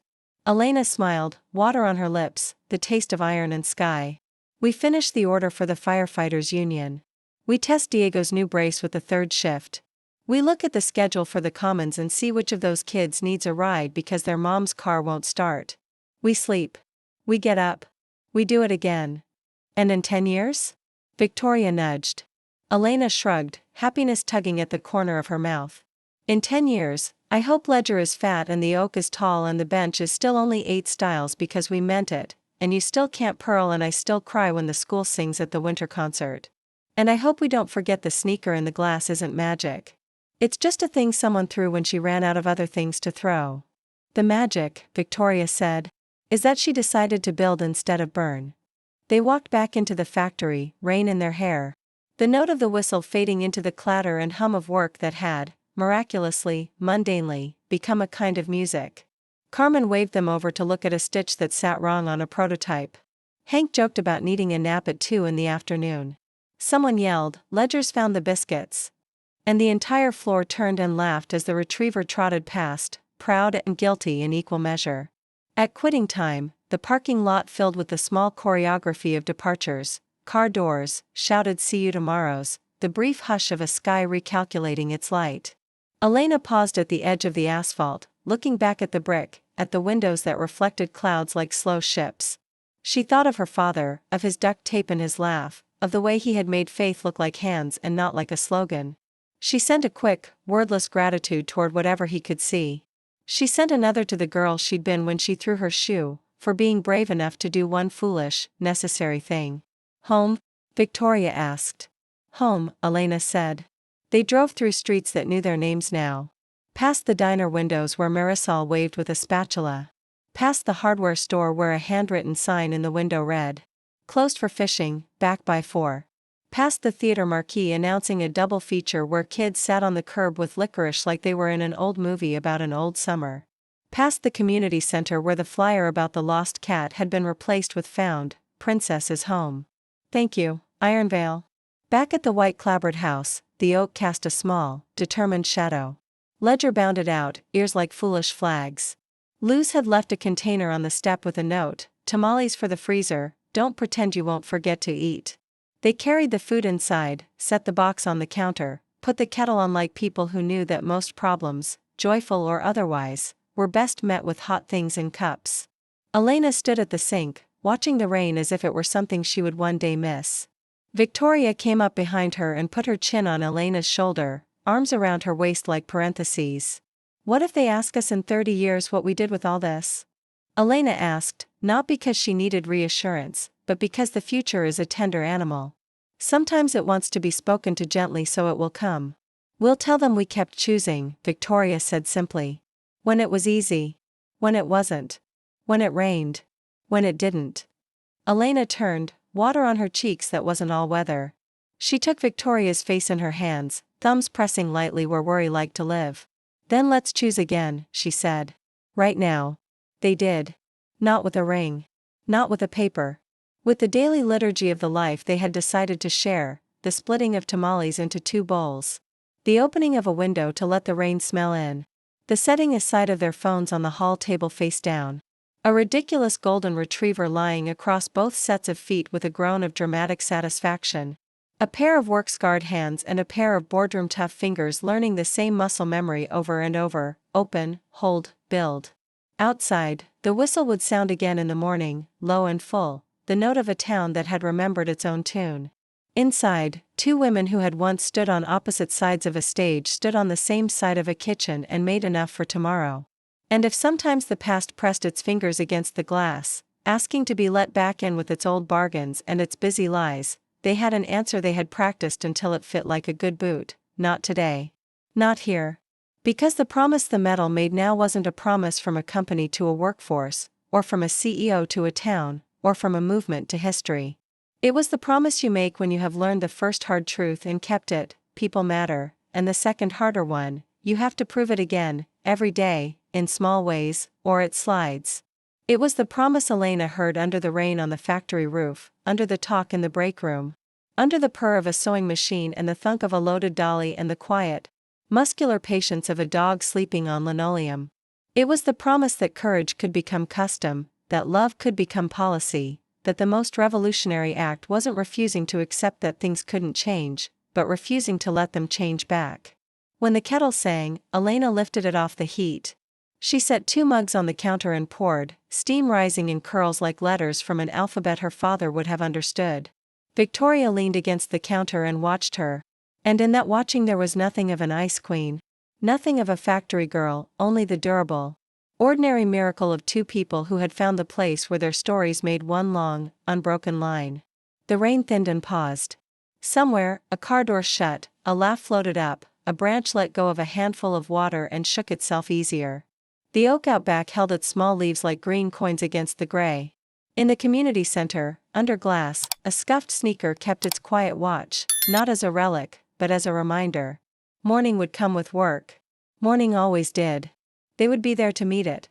S1: Elena smiled, water on her lips, the taste of iron and sky. We finish the order for the firefighters union. We test Diego's new brace with the 3rd shift. We look at the schedule for the commons and see which of those kids needs a ride because their mom's car won't start. We sleep. We get up. We do it again. And in 10 years? Victoria nudged. Elena shrugged, happiness tugging at the corner of her mouth. In 10 years, I hope Ledger is fat and the oak is tall and the bench is still only 8 styles because we meant it, and you still can't purl and I still cry when the school sings at the winter concert. And I hope we don't forget the sneaker in the glass isn't magic. It's just a thing someone threw when she ran out of other things to throw. The magic, Victoria said, is that she decided to build instead of burn. They walked back into the factory, rain in their hair. The note of the whistle fading into the clatter and hum of work that had, miraculously, mundanely, become a kind of music. Carmen waved them over to look at a stitch that sat wrong on a prototype. Hank joked about needing a nap at 2 in the afternoon. Someone yelled, Ledger's found the biscuits. And the entire floor turned and laughed as the retriever trotted past, proud and guilty in equal measure. At quitting time, the parking lot filled with the small choreography of departures, car doors, shouted see you tomorrows, the brief hush of a sky recalculating its light. Elena paused at the edge of the asphalt, looking back at the brick, at the windows that reflected clouds like slow ships. She thought of her father, of his duct tape and his laugh, of the way he had made faith look like hands and not like a slogan. She sent a quick, wordless gratitude toward whatever he could see. She sent another to the girl she'd been when she threw her shoe, for being brave enough to do one foolish, necessary thing. Home? Victoria asked. Home, Elena said. They drove through streets that knew their names now. Past the diner windows where Marisol waved with a spatula. Past the hardware store where a handwritten sign in the window read, "Closed for fishing, back by 4." Past the theater marquee announcing a double feature where kids sat on the curb with licorice like they were in an old movie about an old summer. Past the community center where the flyer about the lost cat had been replaced with "Found, Princess is home." "Thank you, Ironvale." Back at the white clapboard house, the oak cast a small, determined shadow. Ledger bounded out, ears like foolish flags. Luz had left a container on the step with a note, "Tamales for the freezer, don't pretend you won't forget to eat." They carried the food inside, set the box on the counter, put the kettle on like people who knew that most problems, joyful or otherwise, were best met with hot things in cups. Elena stood at the sink, watching the rain as if it were something she would one day miss. Victoria came up behind her and put her chin on Elena's shoulder, arms around her waist like parentheses. "What if they ask us in 30 years what we did with all this?" Elena asked, not because she needed reassurance, but because the future is a tender animal. Sometimes it wants to be spoken to gently so it will come. "We'll tell them we kept choosing," Victoria said simply. "When it was easy. When it wasn't. When it rained. When it didn't." Elena turned, water on her cheeks that wasn't all weather. She took Victoria's face in her hands, thumbs pressing lightly where worry liked to live. "Then let's choose again," she said. "Right now." They did. Not with a ring. Not with a paper. With the daily liturgy of the life they had decided to share, the splitting of tamales into 2 bowls. The opening of a window to let the rain smell in. The setting aside of their phones on the hall table face down. A ridiculous golden retriever lying across both sets of feet with a groan of dramatic satisfaction. A pair of work-scarred hands and a pair of boardroom-tough fingers learning the same muscle memory over and over, open, hold, build. Outside, the whistle would sound again in the morning, low and full, the note of a town that had remembered its own tune. Inside, 2 women who had once stood on opposite sides of a stage stood on the same side of a kitchen and made enough for tomorrow. And if sometimes the past pressed its fingers against the glass, asking to be let back in with its old bargains and its busy lies, they had an answer they had practiced until it fit like a good boot: "Not today. Not here." Because the promise the metal made now wasn't a promise from a company to a workforce, or from a CEO to a town, or from a movement to history. It was the promise you make when you have learned the first hard truth and kept it: people matter, and the second harder one, you have to prove it again, every day, in small ways, or it slides. It was the promise Elena heard under the rain on the factory roof, under the talk in the break room, under the purr of a sewing machine and the thunk of a loaded dolly and the quiet, muscular patience of a dog sleeping on linoleum. It was the promise that courage could become custom, that love could become policy, that the most revolutionary act wasn't refusing to accept that things couldn't change, but refusing to let them change back. When the kettle sang, Elena lifted it off the heat. She set 2 mugs on the counter and poured, steam rising in curls like letters from an alphabet her father would have understood. Victoria leaned against the counter and watched her. And in that watching there was nothing of an ice queen. Nothing of a factory girl, only the durable, ordinary miracle of 2 people who had found the place where their stories made one long, unbroken line. The rain thinned and paused. Somewhere, a car door shut, a laugh floated up, a branch let go of a handful of water and shook itself easier. The oak out back held its small leaves like green coins against the gray. In the community center, under glass, a scuffed sneaker kept its quiet watch, not as a relic, but as a reminder. Morning would come with work. Morning always did. They would be there to meet it.